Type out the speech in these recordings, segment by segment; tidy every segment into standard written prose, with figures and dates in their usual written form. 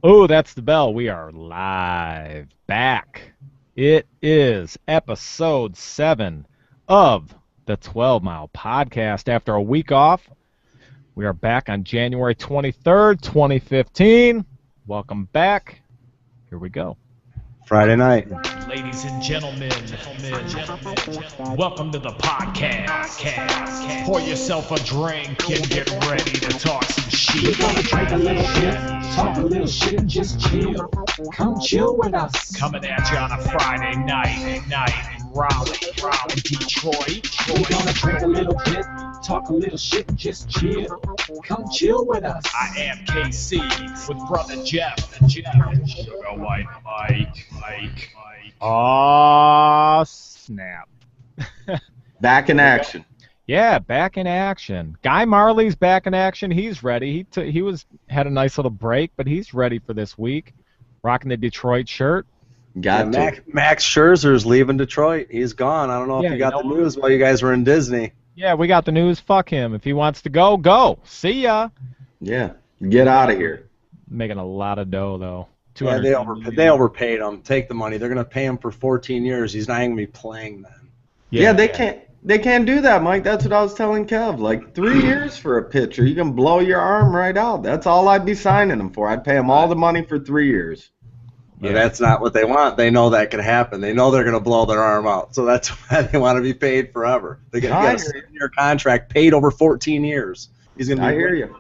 Oh, that's the bell. We are live back. It is episode 7 of the 12 Mile Podcast. After a week off, we are back on January 23rd, 2015. Welcome back. Here we go. Friday night. Ladies and gentlemen, welcome to the podcast. Pour yourself a drink and get ready to talk some shit. We're gonna drink a little shit, talk a little shit, and just chill. Come chill with us. Coming at you on a Friday night in Raleigh, Detroit. We're gonna drink a little bit, talk a little shit, and just chill. Come chill with us. I am KC with brother Jeff and Sugar White Mike. Oh, snap. Back in action. Yeah, back in action. Guy Marley's back in action. He's ready. He had a nice little break, but he's ready for this week. Rocking the Detroit shirt. Max Scherzer's leaving Detroit. He's gone. I don't know if you got the news while you guys were in Disney. Yeah, we got the news. Fuck him. If he wants to go, go. See ya. Yeah, get out of here. Making a lot of dough, though. Yeah, they overpaid him. Take the money. They're going to pay him for 14 years. He's not even going to be playing then. Yeah, they can't do that, Mike. That's what I was telling Kev. Like 3 years for a pitcher, you can blow your arm right out. That's all I'd be signing him for. I'd pay him all the money for 3 years. But that's not what they want. They know that can happen. They know they're going to blow their arm out. So that's why they want to be paid forever. They get a 7-year contract paid over 14 years. He's going to be. I hear you.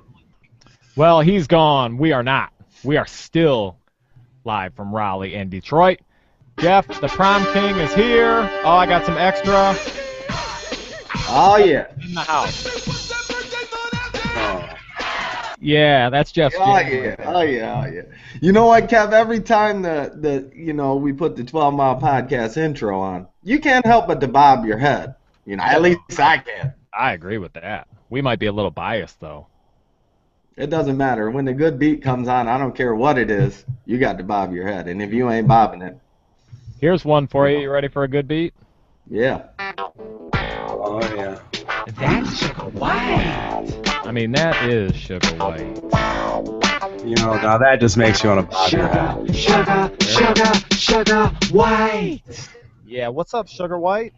Well, he's gone. We are not. We are still live from Raleigh and Detroit. Jeff, the prom king, is here. Oh, I got some extra. Oh, yeah. In the house. Oh. Yeah, that's Jeff's jam. Oh, yeah. You know what, Kev? Every time we put the 12 Mile Podcast intro on, you can't help but to bob your head. At least I can. I agree with that. We might be a little biased, though. It doesn't matter. When the good beat comes on, I don't care what it is, you got to bob your head. And if you ain't bobbing it. Here's one for you. You ready for a good beat? Yeah. Oh, yeah. That's Sugar White. I mean, that is Sugar White. Now that just makes you want to bob your head. Sugar White. Yeah, what's up, Sugar White?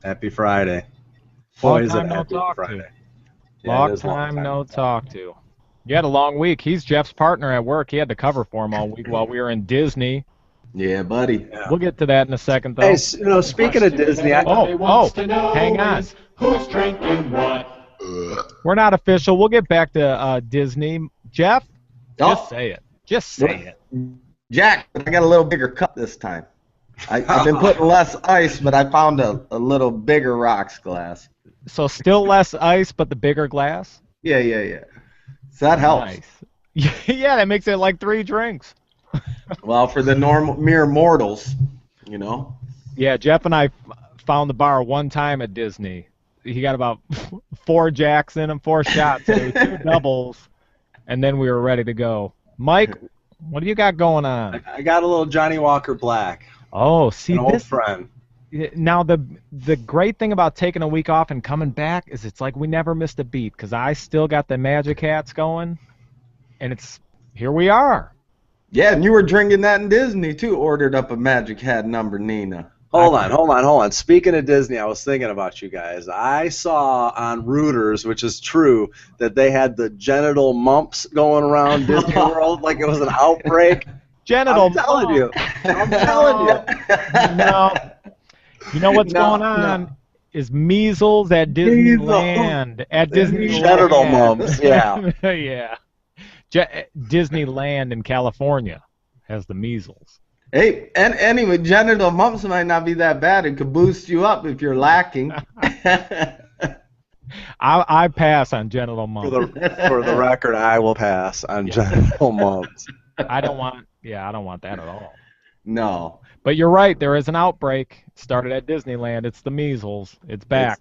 Happy Friday. Long Boy, is it time no happy talk Friday. to. Yeah, Long it is a long time time no to talk to. You had a long week. He's Jeff's partner at work. He had to cover for him all week while we were in Disney. Yeah, buddy. Yeah. We'll get to that in a second, though. Hey, speaking of Disney, hang on. Who's drinking what? We're not official. We'll get back to Disney. Jeff, just say it. Just say it. Jack, I got a little bigger cup this time. I've been putting less ice, but I found a little bigger rocks glass. So still less ice, but the bigger glass? Yeah. So that helps. Nice. Yeah, that makes it like 3 drinks. Well, for the mere mortals, Yeah, Jeff and I found the bar one time at Disney. He got about 4 jacks in him, 4 shots, so 2 doubles, and then we were ready to go. Mike, what do you got going on? I got a little Johnny Walker Black. Oh, see, An old friend. Now, the great thing about taking a week off and coming back is it's like we never missed a beat because I still got the Magic Hats going, and here we are. Yeah, and you were drinking that in Disney, too. Ordered up a Magic Hat number, Nina. Hold on. Speaking of Disney, I was thinking about you guys. I saw on Reuters, which is true, that they had the genital mumps going around Disney World like it was an outbreak. I'm telling you. No. You know what's going on is measles at Disneyland. At Disneyland. Genital mumps, yeah. Yeah. Disneyland in California has the measles. Hey, and anyway, genital mumps might not be that bad. It could boost you up if you're lacking. I pass on genital mumps. For the record, I will pass on genital mumps. I don't want that at all. No. But you're right, there is an outbreak. It started at Disneyland. It's the measles. It's back.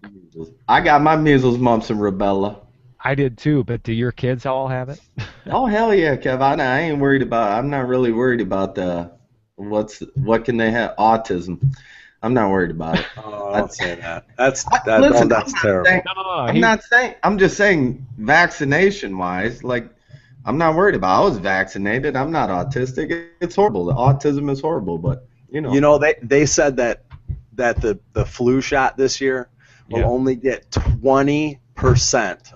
I got my measles, mumps, and rubella. I did too, but do your kids all have it? Oh, hell yeah, Kev. I ain't worried about it. I'm not really worried about what can they have? Autism. I'm not worried about it. Oh, don't say that. That's Listen, terrible. I'm not saying. I'm just saying, vaccination-wise, like I'm not worried about. I was vaccinated. I'm not autistic. It's horrible. The autism is horrible, but you know. You know, they said that the flu shot this year will Yeah. only get 20%.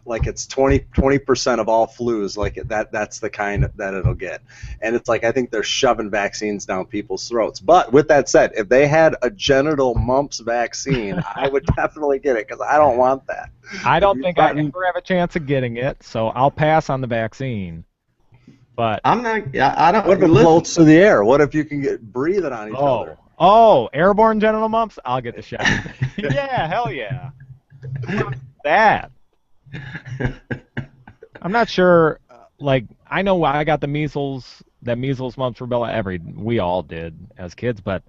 Like it's 20% of all flus. Like that's the kind that it'll get. And it's like I think they're shoving vaccines down people's throats. But with that said, if they had a genital mumps vaccine, I would definitely get it because I don't want that. I don't You think I threaten- ever have a chance of getting it, so I'll pass on the vaccine. But I'm not. I don't. What if it listen, floats through the air? What if you can breathe it on each other? Airborne genital mumps? I'll get the shot. Yeah, hell yeah. Who wants that? I'm not sure. Like, I know I got the measles, mumps, rubella. We all did as kids, but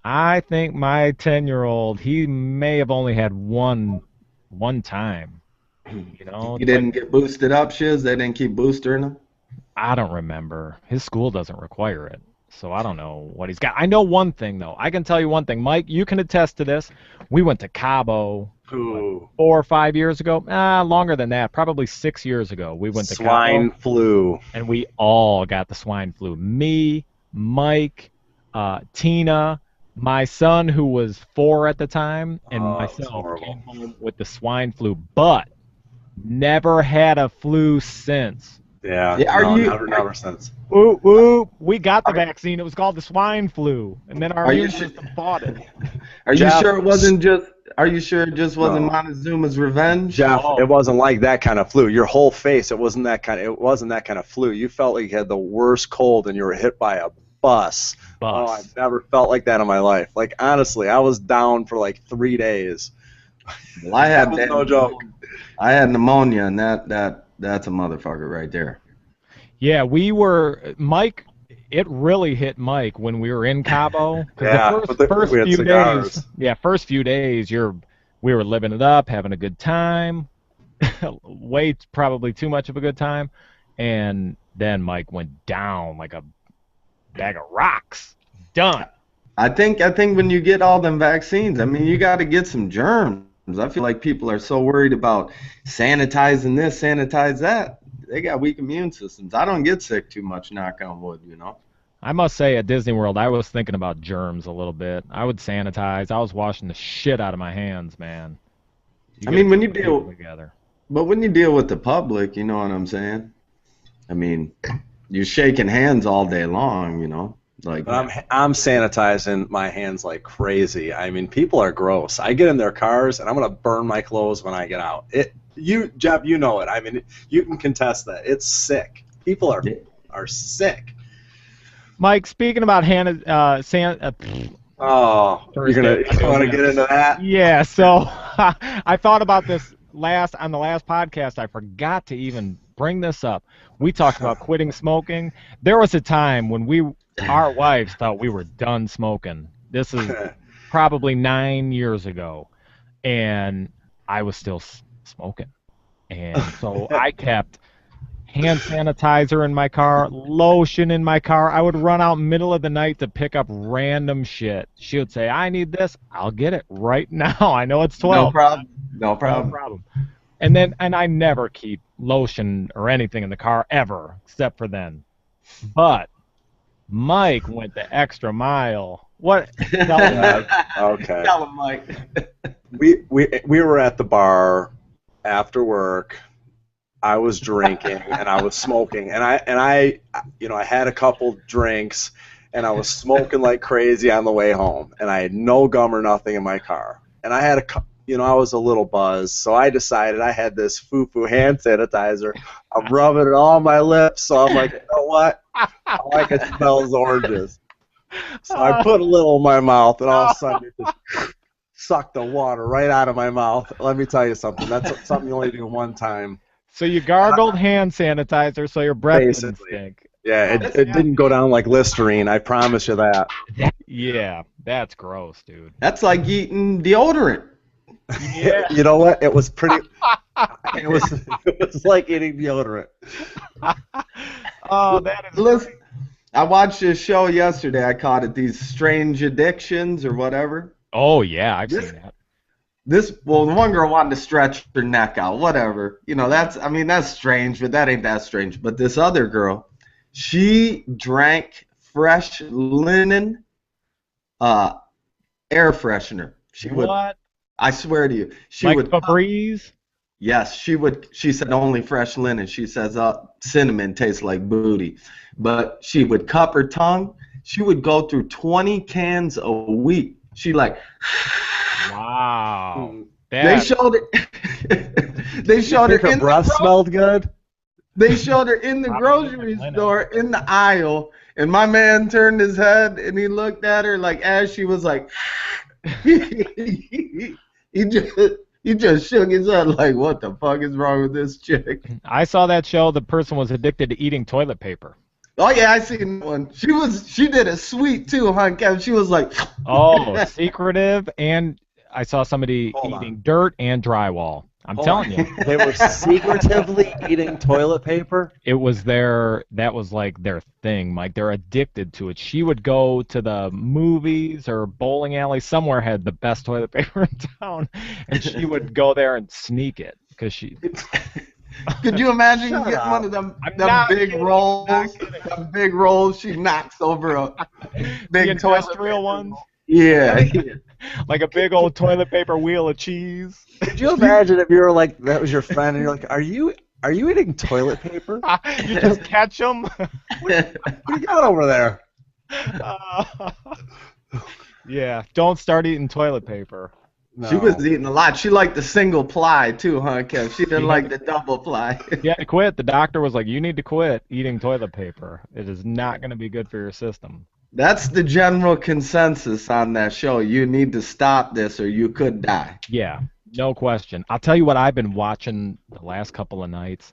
I think my 10-year-old, he may have only had one time. You know, You didn't get boosted up, Shiz? They didn't keep boostering them? I don't remember. His school doesn't require it, so I don't know what he's got. I know one thing, though. I can tell you one thing. Mike, you can attest to this. We went to Cabo Ooh. 4 or 5 years ago. Longer than that. Probably 6 years ago. We went to Swine Cabo, flu. and we all got the swine flu. Me, Mike, Tina, my son, who was 4 at the time, and Oh, that's myself horrible. came home with the swine flu, but never had a flu since. Yeah. Yeah, are no, you- never since. Whoop, whoop. We got the vaccine. It was called the swine flu, and then our Are you immune su- system fought it. Are you Jeff- sure it wasn't just? Are you sure it just wasn't No. Montezuma's revenge? Jeff, Oh. it wasn't like that kind of flu. Your whole face, it wasn't that kind of flu. You felt like you had the worst cold and you were hit by a bus. Oh, I've never felt like that in my life. Like honestly, I was down for like 3 days. Well, I had That was no joke. I had pneumonia, and that's a motherfucker right there. Yeah, Mike. It really hit Mike when we were in Cabo. 'Cause Yeah, the but first we had few cigars. days. Yeah, first few days, we were living it up, having a good time. Way probably too much of a good time, and then Mike went down like a bag of rocks. Done. I think when you get all them vaccines, I mean, you got to get some germs. I feel like people are so worried about sanitizing this, sanitize that. They got weak immune systems. I don't get sick too much, knock on wood, you know. I must say, at Disney World, I was thinking about germs a little bit. I would sanitize. I was washing the shit out of my hands, man. I mean, when you gotta deal- keep it together. But when you deal with the public, you know what I'm saying? I mean, you're shaking hands all day long, you know. Like, But I'm sanitizing my hands like crazy. I mean, people are gross. I get in their cars and I'm gonna burn my clothes when I get out. Jeff, you know it. I mean, you can contest that. It's sick. People are sick. Mike, speaking about Oh, you want to get into that? yeah, so I thought about this on the last podcast. I forgot to even bring this up. We talked about quitting smoking. There was a time when our wives thought we were done smoking. This is probably 9 years ago, and I was still smoking. And so I kept hand sanitizer in my car, lotion in my car. I would run out middle of the night to pick up random shit. She would say, I need this. I'll get it right now. I know it's 12. no problem. No No problem. problem. And I never keep lotion or anything in the car ever, except for then. But Mike went the extra mile. What? Tell him. Okay. Tell him, Mike. We were at the bar after work. I was drinking and I was smoking and I had a couple drinks and I was smoking like crazy on the way home and I had no gum or nothing in my car and I had I was a little buzzed, so I decided I had this foo-foo hand sanitizer. I'm rubbing it all on my lips, so I'm like, you know what? All I can smell is oranges. So I put a little in my mouth and all of a sudden it just sucked the water right out of my mouth. Let me tell you something. That's something you only do one time. So you gargled hand sanitizer so your breath didn't Basically. stink. Yeah, it didn't go down like Listerine. I promise you that. Yeah, that's gross, dude. That's like eating deodorant. Yeah. You know what? It was pretty. It was like eating deodorant. Oh, that is. Listen, I watched this show yesterday. I caught it, these strange addictions or whatever. Oh yeah, I've seen that. Well, the one girl wanted to stretch her neck out, whatever. That's strange, but that ain't that strange. But this other girl, she drank fresh linen air freshener. She would, What? I swear to you, she Like would. Febreze? Yes, she would. She said only fresh linen. She says cinnamon tastes like booty. But she would cup her tongue. She would go through 20 cans a week. She like. Wow. They showed it. They showed her Her in breath smelled good. They showed her in the grocery store in the aisle, and my man turned his head and he looked at her like as she was like. He just shook his head like, what the fuck is wrong with this chick? I saw that show. The person was addicted to eating toilet paper. Oh yeah, I seen one. She did it sweet too, huh, Kev? She was like, Oh, secretive, and I saw somebody Hold eating on. dirt and drywall. I'm telling you, They were secretively eating toilet paper. that was like their thing, Mike. They're addicted to it. She would go to the movies or bowling alley, somewhere had the best toilet paper in town, and she would go there and sneak it because she. could you imagine Shut getting up. one of them not big kidding, rolls? not kidding. Them big rolls she knocks over a big The toilet industrial paper ones, roll. Yeah. like a big old toilet paper wheel of cheese. Could you imagine if you were like that was your friend and you're like, are you eating toilet paper? You just catch them. What do you got over there? Yeah, don't start eating toilet paper. No. She was eating a lot. She liked the single ply too, huh, Kev? She didn't like the double ply. You had to quit. The doctor was like, you need to quit eating toilet paper. It is not going to be good for your system. That's the general consensus on that show. You need to stop this or you could die. Yeah, no question. I'll tell you what I've been watching the last couple of nights.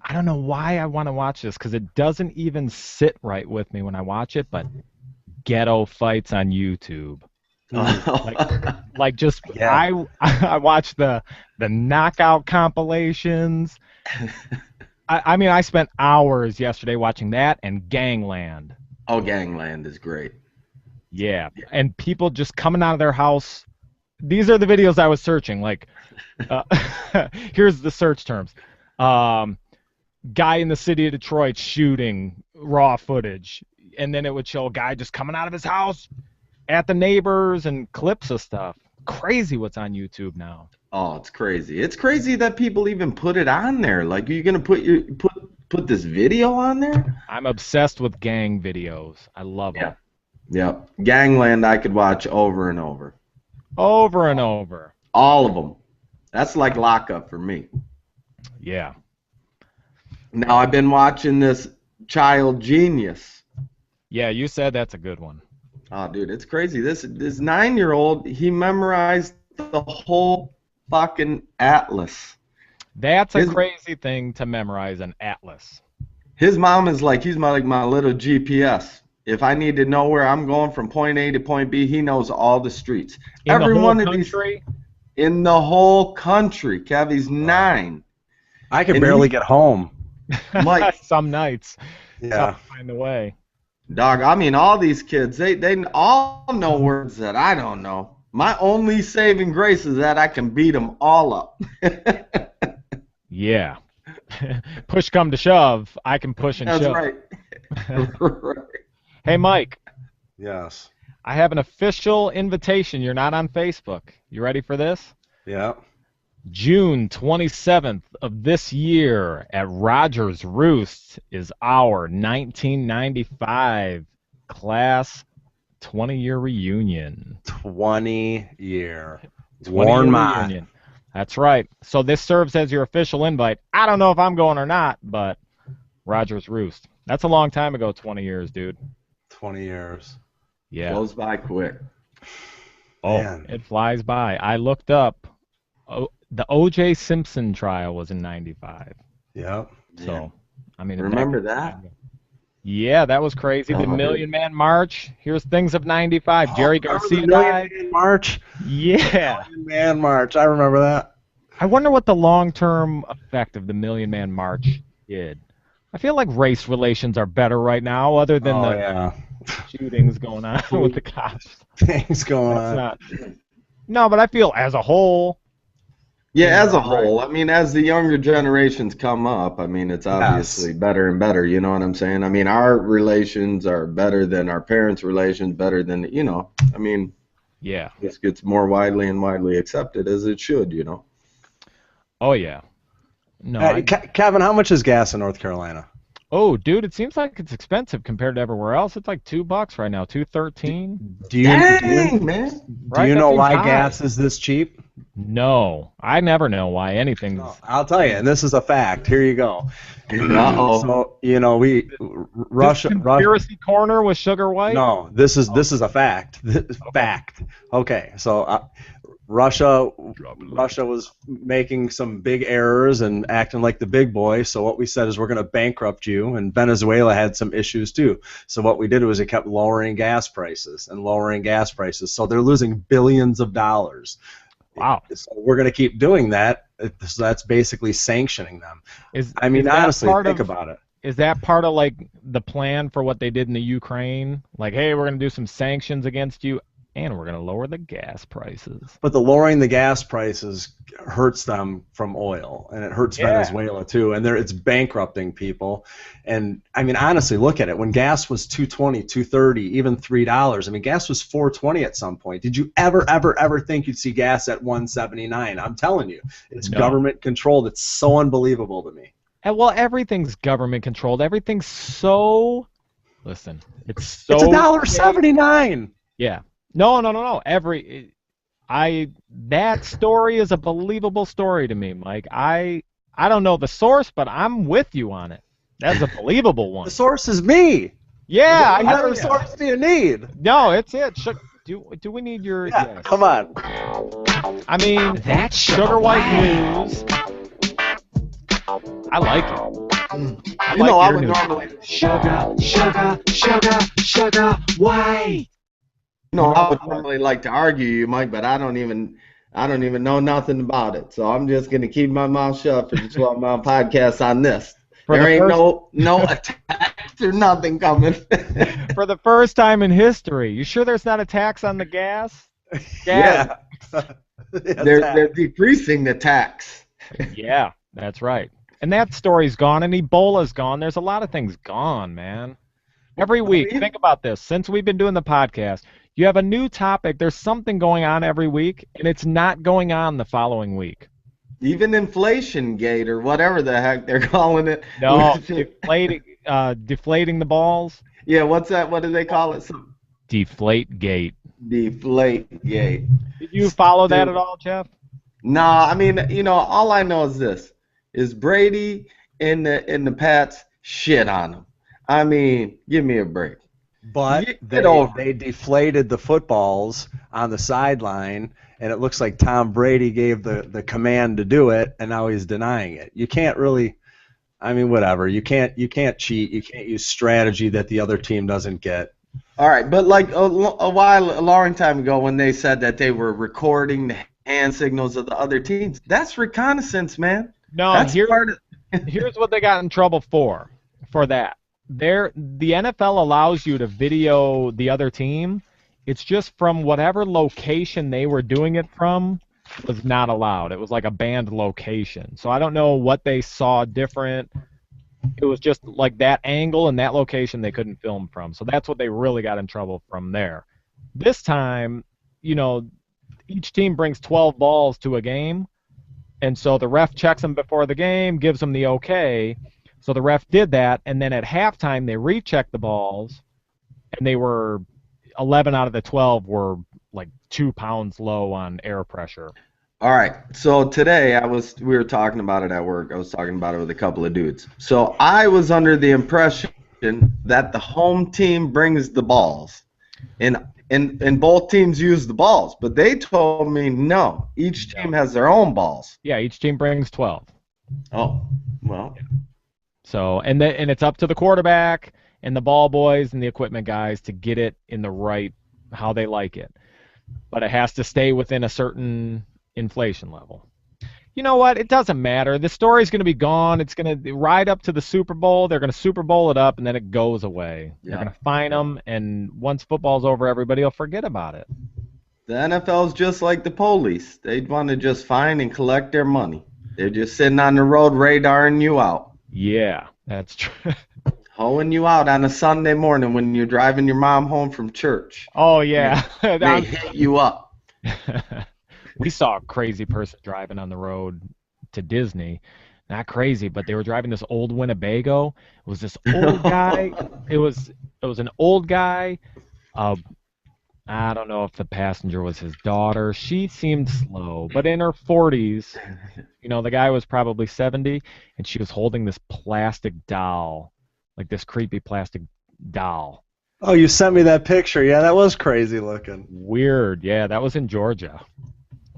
I don't know why I want to watch this because it doesn't even sit right with me when I watch it, but ghetto fights on YouTube. Like just Yeah. I watch the knockout compilations. I mean I spent hours yesterday watching that and Gangland. Oh, Gangland is great. Yeah, and people just coming out of their house. These are the videos I was searching. Like, here's the search terms: guy in the city of Detroit shooting, raw footage, and then it would show a guy just coming out of his house at the neighbors and clips of stuff. Crazy what's on YouTube now. Oh, it's crazy. It's crazy that people even put it on there. Like, are you gonna put this video on there? I'm obsessed with gang videos. I love them. Yep. Gangland I could watch over and over. Over and over. All of them. That's like lockup for me. Yeah. Now I've been watching this Child Genius. Yeah, you said that's a good one. Oh, dude, it's crazy. This 9-year-old, he memorized the whole fucking atlas. That's a crazy thing to memorize, an atlas. His mom is like, he's my little GPS. If I need to know where I'm going from point A to point B, he knows all the streets. In the whole country? In the whole country. Kev, he's 9. I could barely get home. Like, some nights. Yeah. Find a way. dog, I mean, all these kids, they all know words that I don't know. My only saving grace is that I can beat them all up. Yeah. Push come to shove, I can push and That's shove. right. Right. Hey, Mike, Yes. I have an official invitation. You're not on Facebook. You ready for this? Yeah. June 27th of this year at Rogers Roost is our 1995 class 20-year reunion. 20-year. 20-year Warn my. reunion. That's right. So this serves as your official invite. I don't know if I'm going or not, but Rogers Roost. That's a long time ago, 20 years, dude. 20 years. Yeah. Goes by quick. Oh, Man. it flies by. I looked up. The O.J. Simpson trial was in 95. Yep. So, Yeah. I mean, Remember that? Yeah, that was crazy. The Oh, Million Man March. Here's things of 95. Jerry Remember Garcia the Million died. Man March? Yeah. Million Man March. I remember that. I wonder what the long-term effect of the Million Man March did. I feel like race relations are better right now, other than the yeah. shootings going on with the cops. Things going That's on. not. No, but I feel as a whole. Yeah, as a whole. I mean, as the younger generations come up, I mean, it's obviously better and better. You know what I'm saying? I mean, our relations are better than our parents' relations, better than, I mean, Yeah. this gets more widely and widely accepted as it should, Oh yeah. No. Kevin, how much is gas in North Carolina? Oh, dude, it seems like it's expensive compared to everywhere else. It's like $2 right now, $2.13. Dang, man. Do Right, you that know seems why high. gas is this cheap? No, I never know why anything's. No, I'll tell you, and this is a fact. Here you go. Uh-oh. So Russia. Conspiracy corner with Sugar White. No, this is a fact. Fact. Okay, so Russia was making some big errors and acting like the big boy. So what we said is we're going to bankrupt you. And Venezuela had some issues too. So what we did was it kept lowering gas prices and lowering gas prices. So they're losing billions of dollars. Wow. So we're going to keep doing that. So that's basically sanctioning them. Honestly, think about it. Is that part of like the plan for what they did in the Ukraine? Like, hey, we're going to do some sanctions against you, and we're going to lower the gas prices. But the lowering the gas prices hurts them from oil, and it hurts Venezuela too, and it's bankrupting people. And I mean, honestly, look at it. When gas was $2.20, $2.30, even $3, I mean, gas was $4.20 at some point. Did you ever think you'd see gas at $1.79? I'm telling you, it's government controlled. It's so unbelievable to me. And well, everything's government controlled. Everything's so. Listen, it's It's $1.79. Yeah. No. That story is a believable story to me, Mike. I don't know the source, but I'm with you on it. That's a believable one. The source is me. Yeah, I What got other source do you need? No, it's it. Do we need your? Yeah, yes. come on. I mean, That's Sugar White News. I like it. I would normally. Sugar white. I would normally like to argue you, Mike, but I don't even know nothing about it. So I'm just gonna keep my mouth shut for the 12 Mile podcast on this. There ain't no attacks or nothing coming. For the first time in history, you sure there's not a tax on the gas? Yeah. They're decreasing the tax. Yeah, that's right. And that story's gone, and Ebola's gone. There's a lot of things gone, man. Every week, think about this. Since we've been doing the podcast, you have a new topic. There's something going on every week, and it's not going on the following week. Even inflation gate or whatever the heck they're calling it. No, deflating the balls. Yeah, what's that? What do they call it? Deflate gate. Deflate gate. Did you follow that at all, Jeff? No, I mean, all I know is this: is Brady and the Pats shit on him. I mean, give me a break. But they deflated the footballs on the sideline, and it looks like Tom Brady gave the command to do it, and now he's denying it. You can't really, I mean, whatever. You can't cheat. You can't use strategy that the other team doesn't get. All right, but like a long time ago, when they said that they were recording the hand signals of the other teams, that's reconnaissance, man. No, that's here's what they got in trouble for that. The NFL allows you to video the other team. It's just from whatever location they were doing it from was not allowed. It was like a banned location. So I don't know what they saw different. It was just like that angle and that location they couldn't film from. So that's what they really got in trouble from there. This time, each team brings 12 balls to a game. And so the ref checks them before the game, gives them the okay. So the ref did that, and then at halftime they rechecked the balls, and they were 11 out of the 12 were like 2 pounds low on air pressure. All right. So today we were talking about it at work. I was talking about it with a couple of dudes. So I was under the impression that the home team brings the balls, and both teams use the balls, but they told me no. Each team has their own balls. Yeah, each team brings 12. Oh, well. Yeah. So and it's up to the quarterback and the ball boys and the equipment guys to get it in the right how they like it, but it has to stay within a certain inflation level. You know what? It doesn't matter. The story's going to be gone. It's going to ride up to the Super Bowl. They're going to Super Bowl it up, and then it goes away. Yeah. They're going to fine them, and once football's over, everybody will forget about it. The NFL's just like the police. They want to just find and collect their money. They're just sitting on the road radaring you out. Yeah, that's true. Hoeing you out on a Sunday morning when you're driving your mom home from church. Oh yeah. They hit you up. We saw a crazy person driving on the road to Disney. Not crazy, but they were driving this old Winnebago. It was this old guy. It was an old guy. I don't know if the passenger was his daughter. She seemed slow, but in her 40s. The guy was probably 70, and she was holding this plastic doll, like this creepy plastic doll. Oh, you sent me that picture. Yeah, that was crazy looking. Weird. Yeah, that was in Georgia.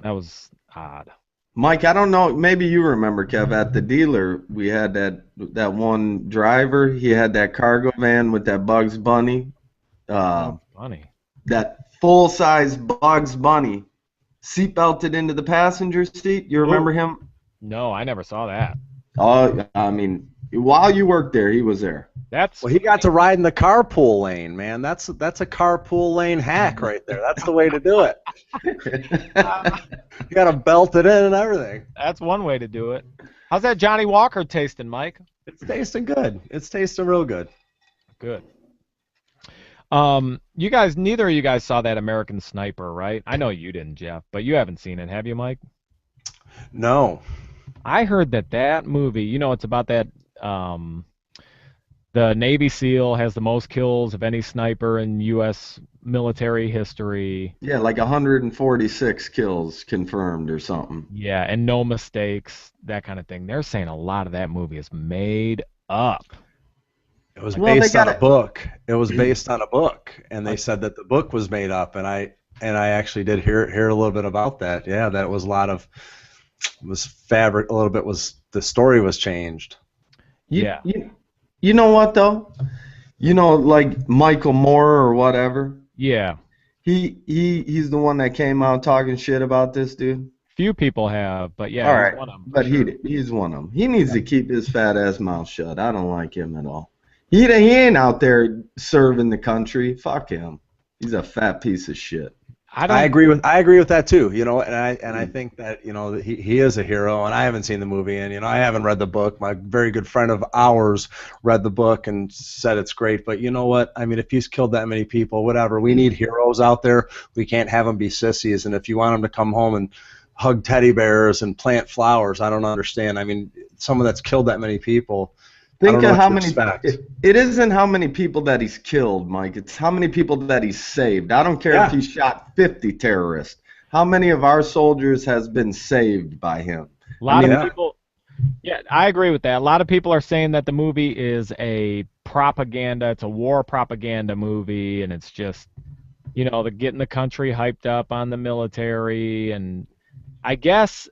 That was odd. Mike, I don't know. Maybe you remember, Kev, at the dealer, we had that one driver. He had that cargo van with that Bugs Bunny. Funny. That full-size Bugs Bunny seatbelted into the passenger seat. You remember him? No, I never saw that. Oh, I mean, while you worked there, he was there. Well, he got to ride in the carpool lane, man. That's a carpool lane hack right there. That's the way to do it. You got to belt it in and everything. That's one way to do it. How's that Johnny Walker tasting, Mike? It's tasting good. It's tasting real good. Good. Neither of you guys saw that American Sniper, right? I know you didn't, Jeff, but you haven't seen it, have you, Mike? No. I heard that movie, it's about that, the Navy SEAL has the most kills of any sniper in U.S. military history. Yeah, like 146 kills confirmed or something. Yeah, and no mistakes, that kind of thing. They're saying a lot of that movie is made up. It was based on a book. It was based on a book, and they said that the book was made up, and I actually did hear a little bit about that. Yeah, that was a lot of was fabric. A little bit was the story was changed. Yeah. You know what though? Like Michael Moore or whatever. Yeah. He's the one that came out talking shit about this dude. Few people have, but yeah, all right. He's one of them. But sure. he's one of them. He needs to keep his fat ass mouth shut. I don't like him at all. He ain't out there serving the country. Fuck him. He's a fat piece of shit. I agree with that too. And I think that he is a hero. And I haven't seen the movie, and I haven't read the book. My very good friend of ours read the book and said it's great. But you know what? I mean, if he's killed that many people, whatever. We need heroes out there. We can't have them be sissies. And if you want them to come home and hug teddy bears and plant flowers, I don't understand. I mean, someone that's killed that many people. Think of how many. It isn't how many people that he's killed, Mike. It's how many people that he's saved. I don't care if he shot 50 terrorists. How many of our soldiers has been saved by him? A lot of people. Yeah, I agree with that. A lot of people are saying that the movie is a propaganda. It's a war propaganda movie, and it's just, they're getting the country hyped up on the military, and I guess.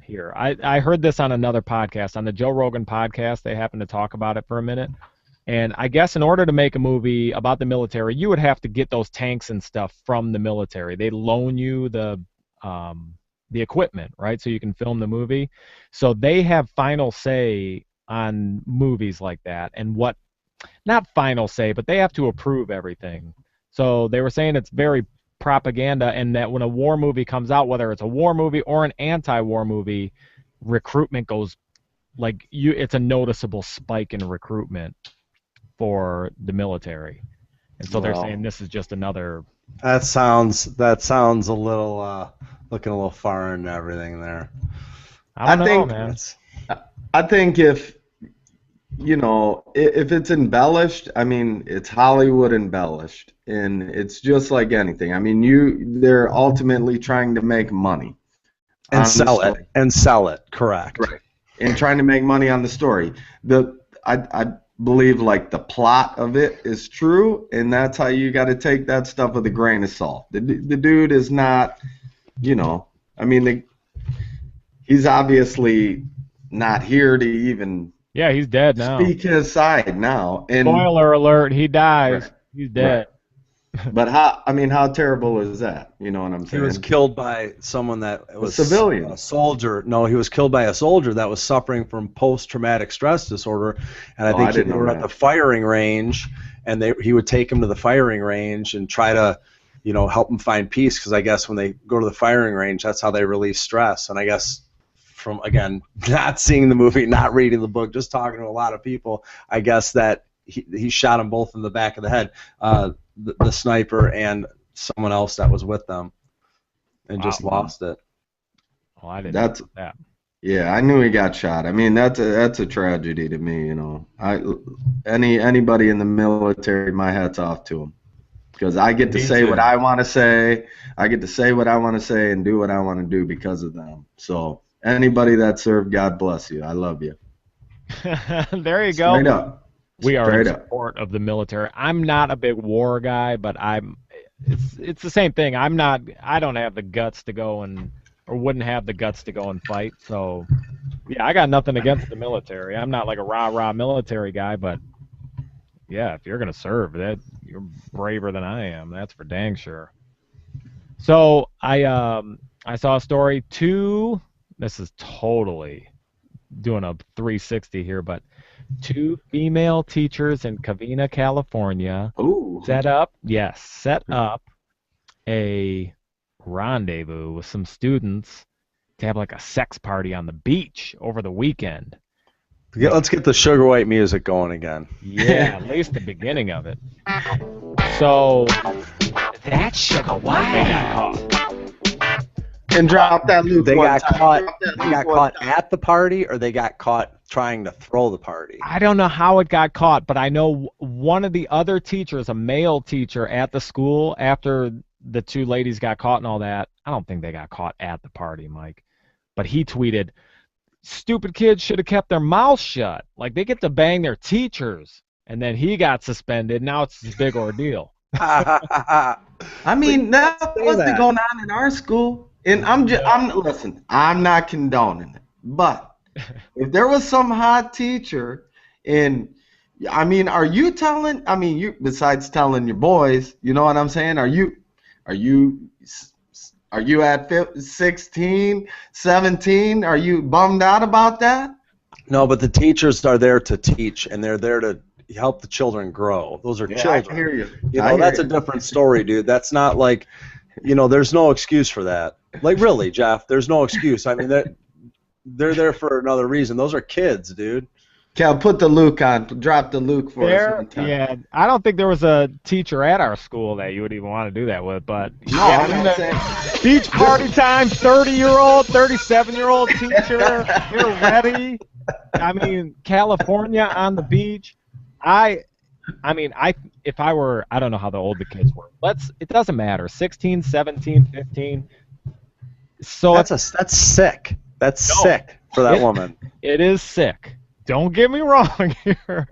Here, I heard this on another podcast, on the Joe Rogan podcast. They happened to talk about it for a minute. And I guess in order to make a movie about the military, you would have to get those tanks and stuff from the military. They loan you the equipment, right? So you can film the movie. So they have final say on movies like that. And not final say, but they have to approve everything. So they were saying it's very propaganda, and that when a war movie comes out, whether it's a war movie or an anti-war movie, recruitment goes it's a noticeable spike in recruitment for the military, and so they're saying this is just another. That sounds a little looking a little far into everything there. I think, man. I think if it's embellished, I mean, it's Hollywood embellished, and it's just like anything. I mean, they're ultimately trying to make money and sell it. Correct. Right. And trying to make money on the story. I believe like the plot of it is true, and that's how you got to take that stuff with a grain of salt. The dude is not, he's obviously not here to even. Yeah, he's dead now. Speak his side now. And spoiler alert, he dies. Right. He's dead. Right. But how terrible is that? You know what I'm saying? He was killed by someone that was a civilian. A soldier. No, he was killed by a soldier that was suffering from post-traumatic stress disorder. And I think they were at the firing range, and he would take him to the firing range and try to help them find peace, because I guess when they go to the firing range, that's how they release stress. And I guess from, again, not seeing the movie, not reading the book, just talking to a lot of people, I guess that he shot them both in the back of the head, the sniper and someone else that was with them, and just lost it. Oh, I didn't That's know that. Yeah, I knew he got shot. I mean, that's a tragedy to me, Anybody in the military, my hat's off to them, because I get to Me say too. what I want to say. I get to say what I want to say and do what I want to do because of them. So anybody that served, God bless you. I love you. There you go. Straight up. We are in Straight up. support of the military. I'm not a big war guy, but it's the same thing. I don't have the guts to go or wouldn't have the guts to go and fight. So yeah, I got nothing against the military. I'm not like a rah-rah military guy, but yeah, if you're gonna serve, that you're braver than I am. That's for dang sure. So I saw a story too. This is totally doing a 360 here, but two female teachers in Covina, California Ooh. set up a rendezvous with some students to have like a sex party on the beach over the weekend. Let's get the Sugar White music going again. Yeah, at least the beginning of it. So That's Sugar they White. got caught. And drop that loop. They one got time. caught. Drop that They loop got one caught time. at the party, or they got caught trying to throw the party. I don't know how it got caught, but I know one of the other teachers, a male teacher at the school, after the two ladies got caught and all that, I don't think they got caught at the party, Mike. But he tweeted, "Stupid kids should have kept their mouths shut. Like, they get to bang their teachers." And then he got suspended. Now it's this big ordeal. I mean, that say wasn't that. going on in our school. And listen, I'm not condoning it. But if there was some hot teacher, and I mean, you, besides telling your boys, you know what I'm saying? Are you at 16, 17? Are you bummed out about that? No, but the teachers are there to teach, and they're there to help the children grow. Those are I children. hear you. That's a different story, dude. That's not like, there's no excuse for that. Like, really, Jeff, there's no excuse. I mean, they're there for another reason. Those are kids, dude. Cal, put the Luke on. Drop the Luke for us There, one time. yeah, I don't think there was a teacher at our school that you would even want to do that with, but No, yeah, I'm not saying. beach party time, 30-year-old, 37-year-old teacher, you're ready. I mean, California on the beach. If I were, I don't know how the old the kids were. It doesn't matter, 16, 17, 15. So That's sick. That's No. sick for that woman. it is sick. Don't get me wrong here.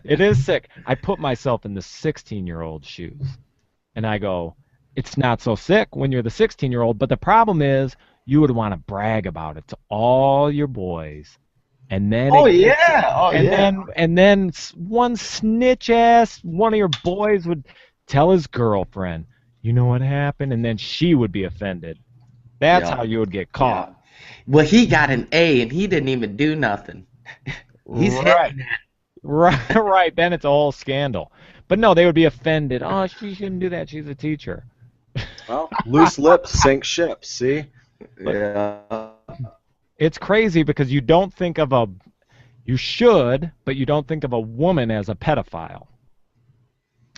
It is sick. I put myself in the 16-year-old shoes, and I go, it's not so sick when you're the 16-year-old, but the problem is you would want to brag about it to all your boys. And then and then one snitch ass one of your boys would tell his girlfriend, you know what happened, and then she would be offended. That's Yeah. how you would get caught. Well, he got an A and he didn't even do nothing. He's Right. hitting that. Right. Then it's a whole scandal. But no, they would be offended. Oh, she shouldn't do that. She's a teacher. Well, loose lips sink ships. See? Yeah. It's crazy because you should, but you don't think of a woman as a pedophile.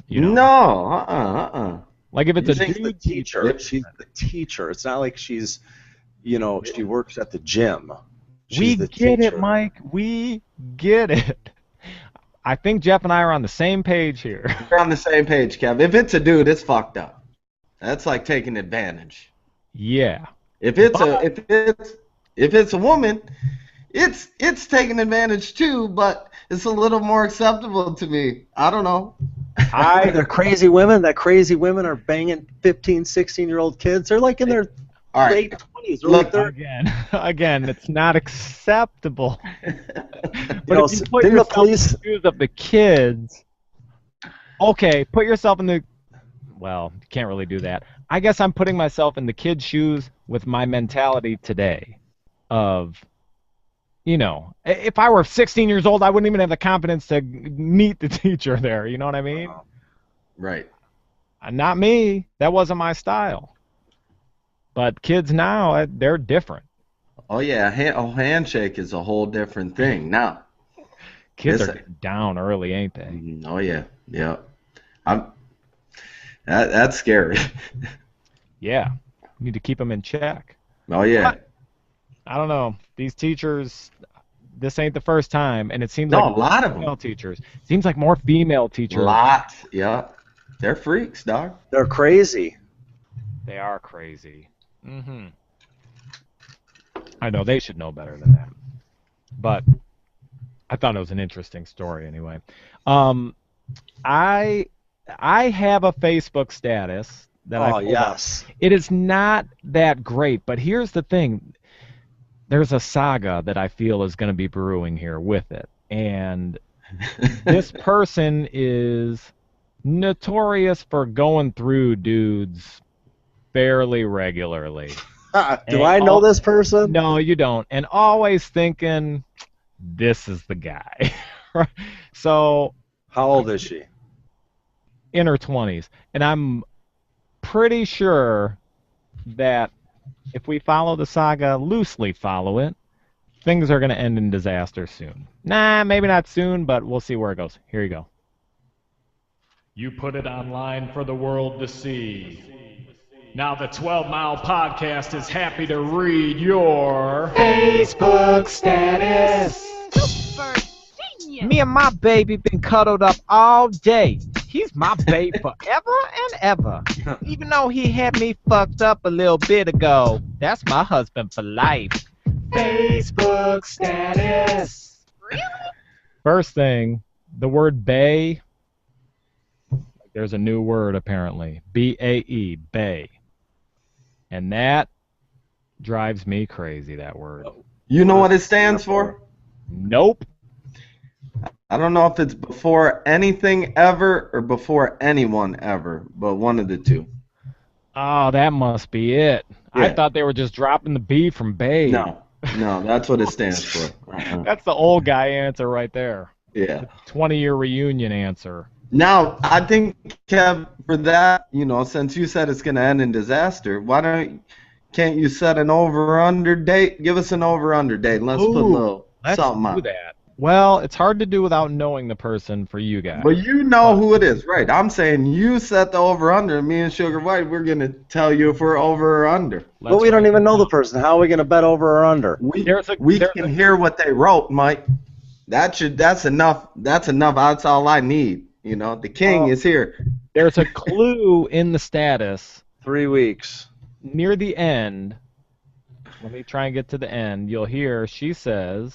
No. Like if it's You a think the dude teacher. She's the teacher. It's not like she's, she works at the gym. We She's the get it, teacher. Mike. We get it. I think Jeff and I are on the same page here. We're on the same page, Kev. If it's a dude, it's fucked up. That's like taking advantage. Yeah. If it's a woman, it's taking advantage too, but it's a little more acceptable to me. I don't know. They're crazy women. That crazy women are banging 15, 16-year-old kids. They're like in their All right. late 20s, early Look, 30s. Again, it's not acceptable. But know, if you put didn't the yourself police- in the shoes of the kids, okay, put yourself in the. Well, you can't really do that. I guess I'm putting myself in the kids' shoes with my mentality today, of, if I were 16 years old, I wouldn't even have the confidence to meet the teacher there. You know what I mean? Right. Not me. That wasn't my style. But kids now, they're different. Oh yeah, handshake is a whole different thing now. Kids are getting down early, ain't they? Oh yeah, yeah. I'm that's scary. Yeah. You need to keep them in check. Oh yeah. I don't know. These teachers, this ain't the first time, and it seems No, like a lot of female them. teachers. Seems like more female teachers. Lot. Yeah. They're freaks, dog. They're crazy. They are crazy. I know they should know better than that. But I thought it was an interesting story anyway. I have a Facebook status that I Oh, pulled up. yes. It is not that great, but here's the thing. There's a saga that I feel is going to be brewing here with it. And this person is notorious for going through dudes fairly regularly. Do I know this person? No, you don't. And always thinking, this is the guy. So, How old is she? in her 20s. And I'm pretty sure that if we follow the saga, loosely follow it, things are going to end in disaster soon. Nah, maybe not soon, but we'll see where it goes. Here you go. You put it online for the world to see. Now the 12 Mile Podcast is happy to read your Facebook status. Super genius. Me and my baby been cuddled up all day. He's my babe forever and ever. Even though he had me fucked up a little bit ago, that's my husband for life. Facebook status. Really? First thing, the word bae. There's a new word apparently. B-A-E, bae. And that drives me crazy, that word. You know what it stands for? Nope. I don't know if it's before anything ever or before anyone ever, but one of the two. Oh, that must be it. I Yeah. thought they were just dropping the B from bae. No, that's what it stands for. That's the old guy answer right there. Yeah. 20-year reunion answer. Now, I think, Kev, for that, since you said it's going to end in disaster, can't you set an over-under date? Give us an over-under date, and let's put a little Let's something do on. that. Well, it's hard to do without knowing the person for you guys. But you know who it is, right? I'm saying you set the over-under, and me and Sugar White, we're going to tell you if we're over or under. But we don't even know the person. How are we going to bet over or under? We There's can hear what they wrote, Mike. That's enough. That's enough. That's all I need. The king is here. There's a clue in the status 3 weeks. near the end. Let me try and get to the end. You'll hear she says,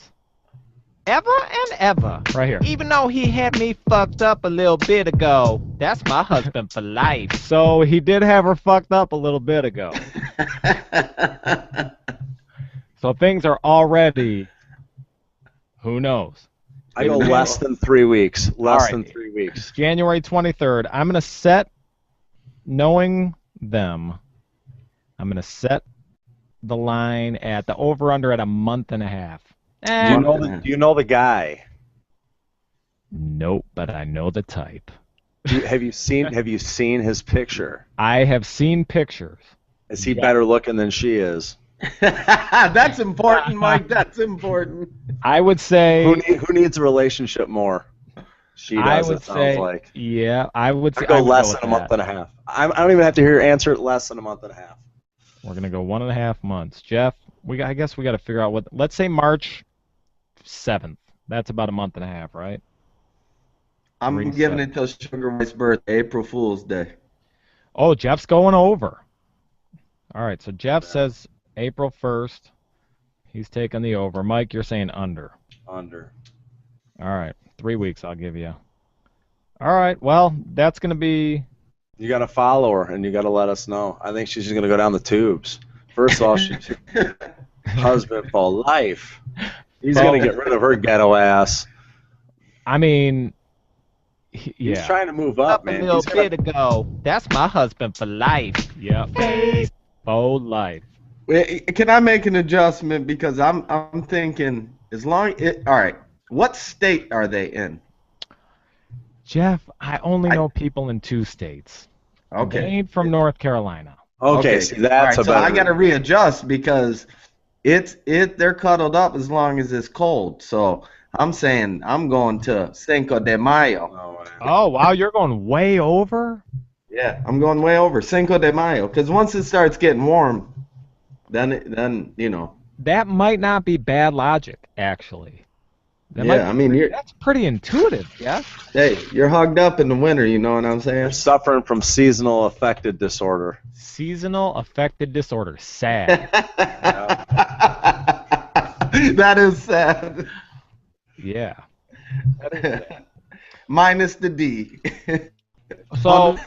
ever and ever. Right here. Even though he had me fucked up a little bit ago, that's my husband for life. So he did have her fucked up a little bit ago. So things are already, who knows? I go less than 3 weeks. Less than Alright. 3 weeks. January 23rd. I'm going to set, knowing them, I'm going to set the line at the over-under at a month and a half. Do you know the guy? Nope, but I know the type. Have you seen his picture? I have seen pictures. Is he better looking than she is? That's important, Mike. That's important. I would say. Who needs a relationship more? She does. I would it sounds say. like. Yeah, I would say. I go I would less with than a month that. and a half. I don't even have to hear your answer. Less than a month and a half. We're gonna go 1.5 months. Jeff, I guess we got to figure out what. Let's say March 7th. That's about a month and a half, right? I'm Reset. giving it till Sugar White's birthday, April Fool's Day. Oh, Jeff's going over. All right, so Jeff says April 1st. He's taking the over. Mike, you're saying under. Under. All right, 3 weeks I'll give you. All right, well, that's going to be... You got to follow her, and you got to let us know. I think she's just going to go down the tubes. First of all, she's husband for life. He's going to get rid of her ghetto ass. I mean, He's yeah. trying to move up, man. A little He's gonna- bit ago, that's my husband for life. Yep. For life. Wait, can I make an adjustment because I'm thinking all right. What state are they in? Jeff, I only know people in 2 states. Okay. They ain't from North Carolina. Okay, see, All that's right, a so better. I got to readjust because they're cuddled up as long as it's cold. So I'm saying I'm going to Cinco de Mayo. Oh, man. Oh, wow, you're going way over? Yeah, I'm going way over Cinco de Mayo because once it starts getting warm, then you know. That might not be bad logic, actually. That might Yeah, be I mean that's pretty intuitive, yeah? you're hugged up in the winter. You know what I'm saying? You're suffering from seasonal affective disorder. Seasonal affected disorder. Sad. That is sad. Yeah. That is sad. Minus the D. So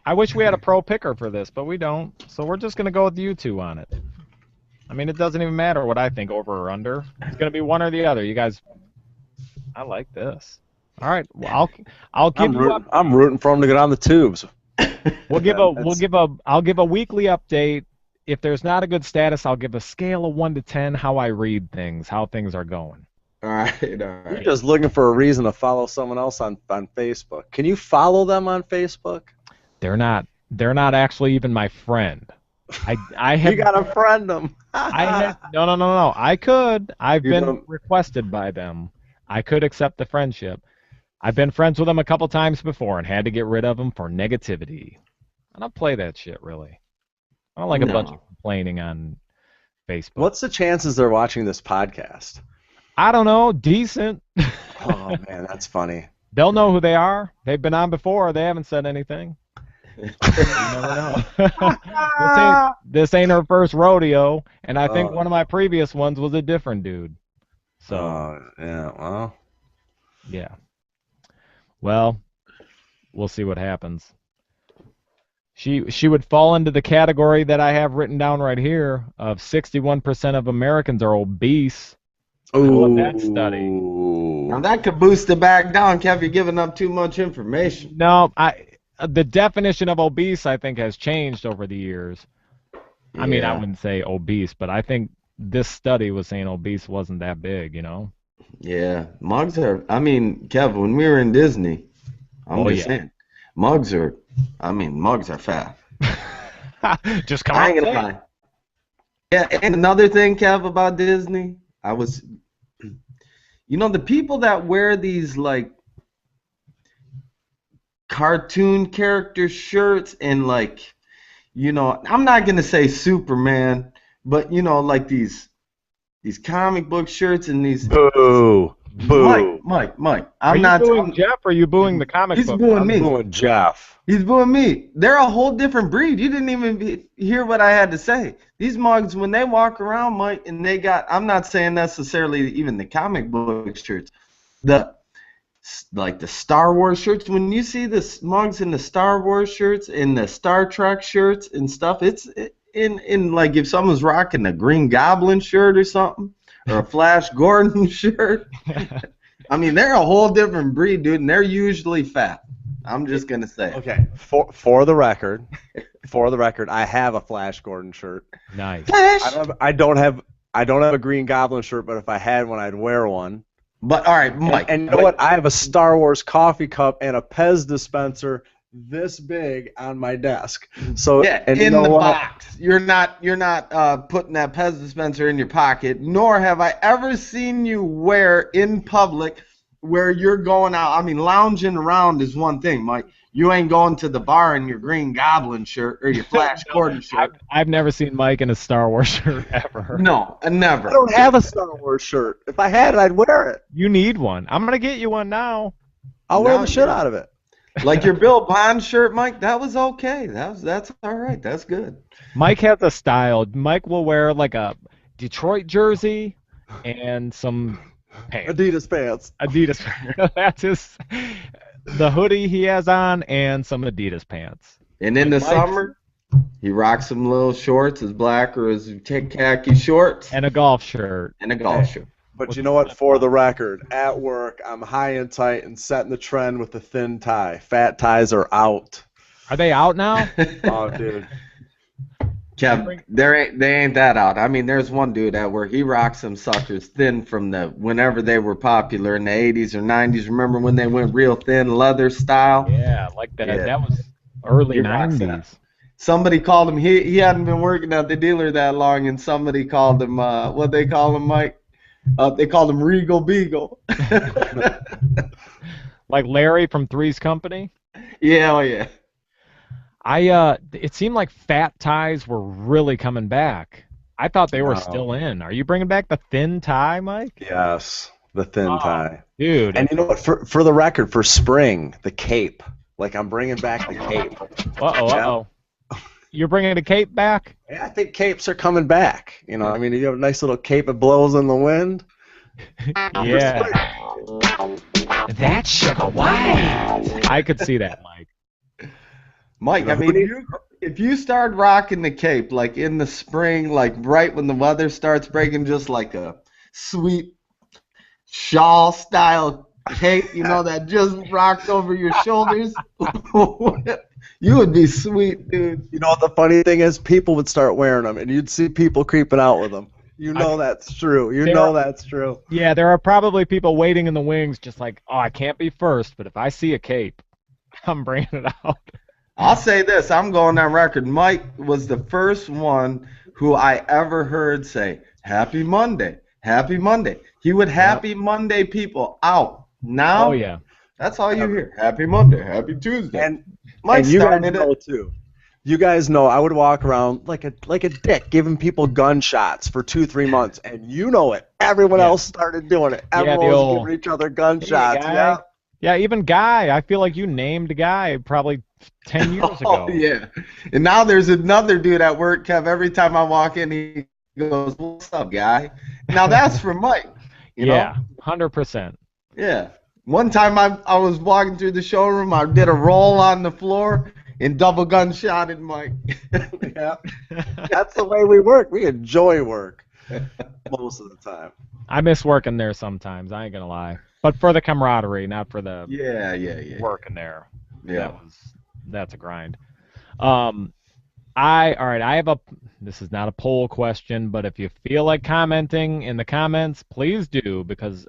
I wish we had a pro picker for this, but we don't. So we're just gonna go with you two on it. I mean, it doesn't even matter what I think, over or under. It's gonna be one or the other. You guys, I like this. All right, well, I'll give you up. I'm rooting for him to get on the tubes. I'll give a weekly update. If there's not a good status, I'll give a scale of 1 to 10 how I read things, how things are going. All right. You're just looking for a reason to follow someone else on Facebook. Can you follow them on Facebook? They're not actually even my friend. I have You gotta friend them. no. I could. I've You been don't- requested by them. I could accept the friendship. I've been friends with them a couple times before and had to get rid of them for negativity. I don't play that shit, really. I don't like a bunch of complaining on Facebook. What's the chances they're watching this podcast? I don't know. Decent. Oh man, that's funny. They'll know who they are. They've been on before. They haven't said anything. You never know. This ain't her first rodeo, and I think one of my previous ones was a different dude. So yeah, well, yeah. Well, we'll see what happens. She would fall into the category that I have written down right here of 61% of Americans are obese. ooh, that study. Now that could boost it back down, Kev. You're giving up too much information. No, the definition of obese, I think, has changed over the years. I mean, I wouldn't say obese, but I think this study was saying obese wasn't that big, you know? Yeah, mugs are. I mean, Kev, when we were in Disney, I'm just saying, mugs are fat. Just come I on. ain't gonna lie. Yeah, and another thing, Kev, about Disney, the people that wear these like cartoon character shirts and like, I'm not gonna say Superman, but like these comic book shirts and these. boo. Mike. Are you booing Jeff or are you booing the comic book? He's booing me. I'm booing Jeff. He's booing me. They're a whole different breed. You didn't even hear what I had to say. These mugs, when they walk around, Mike, and they got, I'm not saying necessarily even the comic book shirts, the Star Wars shirts. When you see the mugs in the Star Wars shirts and the Star Trek shirts and stuff, it's in like if someone's rocking a Green Goblin shirt or something, or a Flash Gordon shirt. I mean, they're a whole different breed, dude, and they're usually fat. I'm just gonna say. Okay, for the record, I have a Flash Gordon shirt. Nice. I don't have a Green Goblin shirt, but if I had one, I'd wear one. But all right, Mike. And you know what? I have a Star Wars coffee cup and a Pez dispenser this big on my desk. So yeah, and in you know the what? box. You're not putting that Pez dispenser in your pocket. Nor have I ever seen you wear in public where you're going out. I mean, lounging around is one thing, Mike. You ain't going to the bar in your Green Goblin shirt or your Flash Gordon shirt. I've never seen Mike in a Star Wars shirt ever. No, never. I don't have a Star Wars shirt. If I had it, I'd wear it. You need one. I'm gonna get you one now. I'll wear the shit out of it. Like your Bill Bond shirt, Mike, that was okay. That's all right. That's good. Mike has a style. Mike will wear like a Detroit jersey and some pants. Adidas pants. Adidas. That's the hoodie he has on and some Adidas pants. And in the summer, he rocks some little shorts, his black or his khaki shorts. And a golf shirt. And a golf shirt. But you know what? For the record, at work, I'm high and tight and setting the trend with the thin tie. Fat ties are out. Are they out now? Oh, dude. Kev, they ain't that out. I mean, there's one dude at work. He rocks some suckers thin from whenever they were popular in the 80s or 90s. Remember when they went real thin, leather style? Yeah, like that. Yeah. Early He rocks that. 90s. Somebody called him. He hadn't been working at the dealer that long, and somebody called him. What they call him, Mike? They called him Regal Beagle. Like Larry from Three's Company. Yeah, oh yeah. It seemed like fat ties were really coming back. I thought they were No. still in. Are you bringing back the thin tie, Mike? Yes, the thin Oh, tie. dude. And you know what? For the record, for spring, the cape. Like I'm bringing back the cape. Uh-oh. You're bringing the cape back? Yeah, I think capes are coming back. You know, I mean, you have a nice little cape that blows in the wind. Yeah. That's sugar white. I could see that, Mike. Mike, I mean, if you start rocking the cape like in the spring, like right when the weather starts breaking, just like a sweet shawl style cape, you know, that just rocks over your shoulders, you would be sweet, dude. You know what the funny thing is? People would start wearing them, and you'd see people creeping out with them. You know that's true. You know that's true. Yeah, there are probably people waiting in the wings just like, oh, I can't be first, but if I see a cape, I'm bringing it out. I'll say this, I'm going on record. Mike was the first one who I ever heard say, Happy Monday, Happy Monday. He would Happy Monday people out. Now, Oh, yeah. that's all you hear. Happy Monday, Happy Tuesday. And Mike you guys started know it. too. You guys know I would walk around like a dick, giving people gunshots for 2-3 months, and you know it. Everyone else started doing it. Everyone the was old, giving each other "Hey, gunshots. guy." Yeah. Yeah, even Guy. I feel like you named Guy probably 10 years ago. Oh, yeah. And now there's another dude at work, Kev. Every time I walk in, he goes, What's up, guy? Now that's from Mike. You Yeah, know? 100%. Yeah. One time I was walking through the showroom, I did a roll on the floor and double gunshotted Mike. Yeah. That's the way we work. We enjoy work most of the time. I miss working there sometimes, I ain't going to lie. But for the camaraderie, not for the Yeah. working there. Yeah. That's a grind. All right, I have this is not a poll question, but if you feel like commenting in the comments, please do, because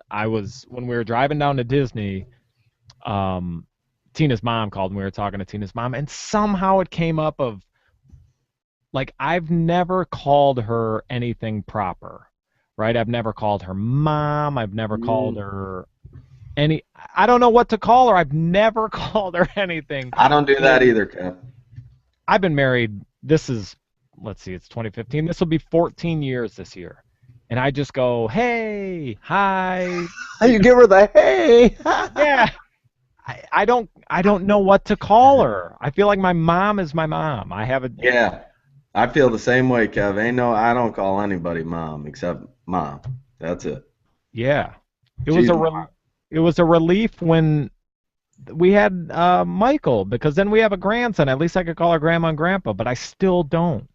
when we were driving down to Disney, Tina's mom called and we were talking to Tina's mom, and somehow it came up of, like, I've never called her anything proper, right? I've never called her mom. I've never called her I don't know what to call her. I've never called her anything. I don't do that either, Kev. I've been married, let's see, it's 2015. This will be 14 years this year. And I just go, hey, hi. You give her the hey. Yeah. I don't know what to call her. I feel like my mom is my mom. Yeah. I feel the same way, Kev. I don't call anybody mom except mom. That's it. Yeah. She's mom. It was a relief when we had Michael, because then we have a grandson. At least I could call her grandma and grandpa, but I still don't.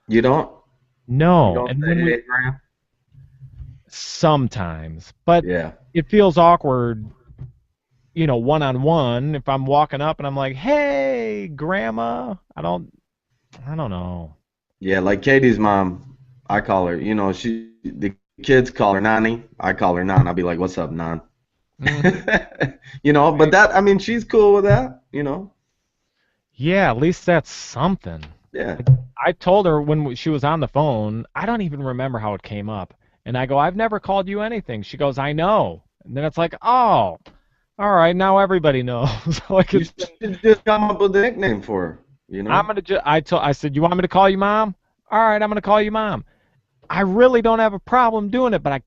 You don't? No. You don't And say when hey, Graham? sometimes, but Yeah. it feels awkward, one-on-one. If I'm walking up and I'm like, hey, grandma, I don't know. Yeah, like Katie's mom, I call her, the kids call her Nani. I call her Nan. I'll be like, what's up, Nan? But she's cool with that, Yeah, at least that's something. Yeah. I told her when she was on the phone, I don't even remember how it came up. And I go, I've never called you anything. She goes, I know. And then it's like, oh, all right, now everybody knows. Like, You should just come up with a nickname for her, I'm gonna I said, you want me to call you mom? All right, I'm gonna call you mom. I really don't have a problem doing it, but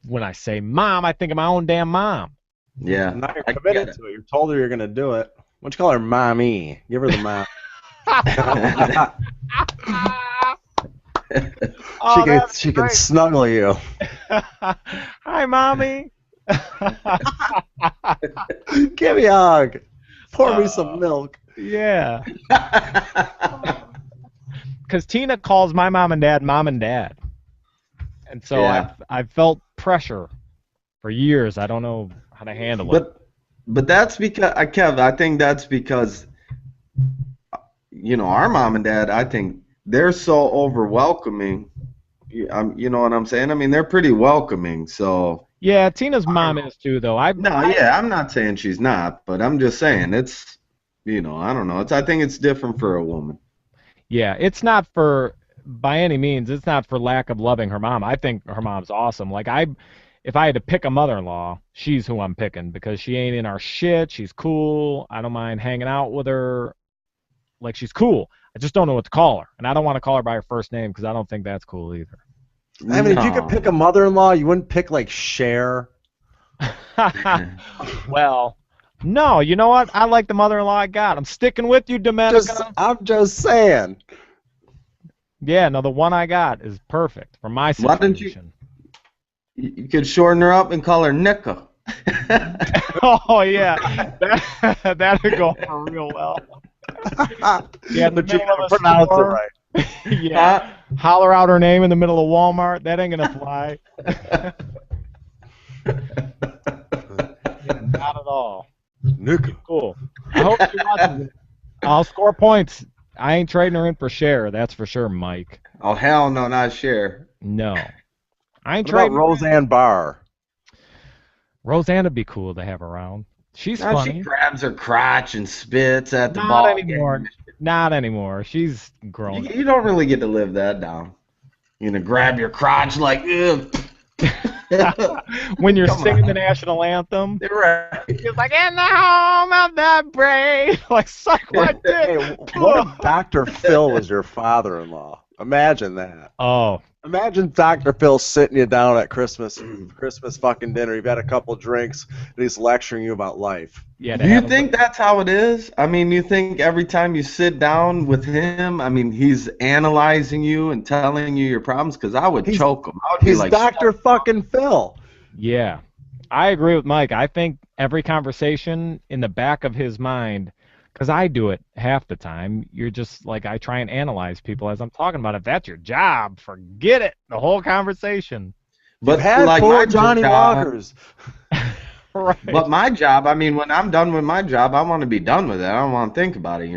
when I say mom, I think of my own damn mom. Yeah. Now you're I committed get it. to it. You told her you're going to do it. Why don't you call her mommy? Give her the mom. She can snuggle you. Hi, mommy. Give me a hug. Pour me some milk. Yeah. Because Tina calls my mom and dad mom and dad. And so Yeah. I've felt pressure for years. I don't know how to handle it. But that's because, Kev, I think that's because, our mom and dad, I think they're so over welcoming. You know what I'm saying? I mean, they're pretty welcoming. So. Yeah, Tina's mom is too, though. I'm not saying she's not, but I'm just saying I don't know. I think it's different for a woman. Yeah, it's not for by any means. It's not for lack of loving her mom. I think her mom's awesome. If I had to pick a mother-in-law, she's who I'm picking because she ain't in our shit. She's cool. I don't mind hanging out with her. Like she's cool. I just don't know what to call her, and I don't want to call her by her first name because I don't think that's cool either. I mean, if you could No. pick a mother-in-law, you wouldn't pick like Cher. Well, no. You know what? I like the mother-in-law I got. I'm sticking with you, Domenica. I'm just saying. Yeah, no, the one I got is perfect for my Why don't you- situation. You could shorten her up and call her Nika. Oh yeah, that'd go over real well. Yeah, in the But you middle gotta of a pronounce it store. right. Yeah, holler out her name in the middle of Walmart. That ain't gonna fly. Yeah, not at all. Nika. Cool. I hope she watches it. I'll score points. I ain't trading her in for Cher, that's for sure, Mike. Oh, hell no, not Cher. No. I ain't What about trading her in. Roseanne Barr? Roseanne would be cool to have around. She's No, she funny. grabs her crotch and spits at the Not ball anymore. game. Not anymore. She's grown. You don't really get to live that down. Grab your crotch like, ugh. When you're Come singing on. the national anthem, Right. it's like in the home of the brave. Like suck my Hey, dick. what if Dr. Phil was your father-in-law? Imagine that. Oh, Imagine Dr. Phil sitting you down at Christmas fucking dinner. You've had a couple drinks, and he's lecturing you about life. yeah. Do you think that's how it is? I mean, you think every time you sit down with him, I mean, he's analyzing you and telling you your problems? Because I would choke him. I would be He's like, Dr. fucking Phil. Yeah, I agree with Mike. I think every conversation in the back of his mind, because I do it half the time, you're just like, I try and analyze people as I'm talking about. If that's your job, forget it. The whole conversation. but You've had like four my Johnny job, Walkers. Right. But my job, I mean, when I'm done with my job, I want to be done with it. I don't want to think about it.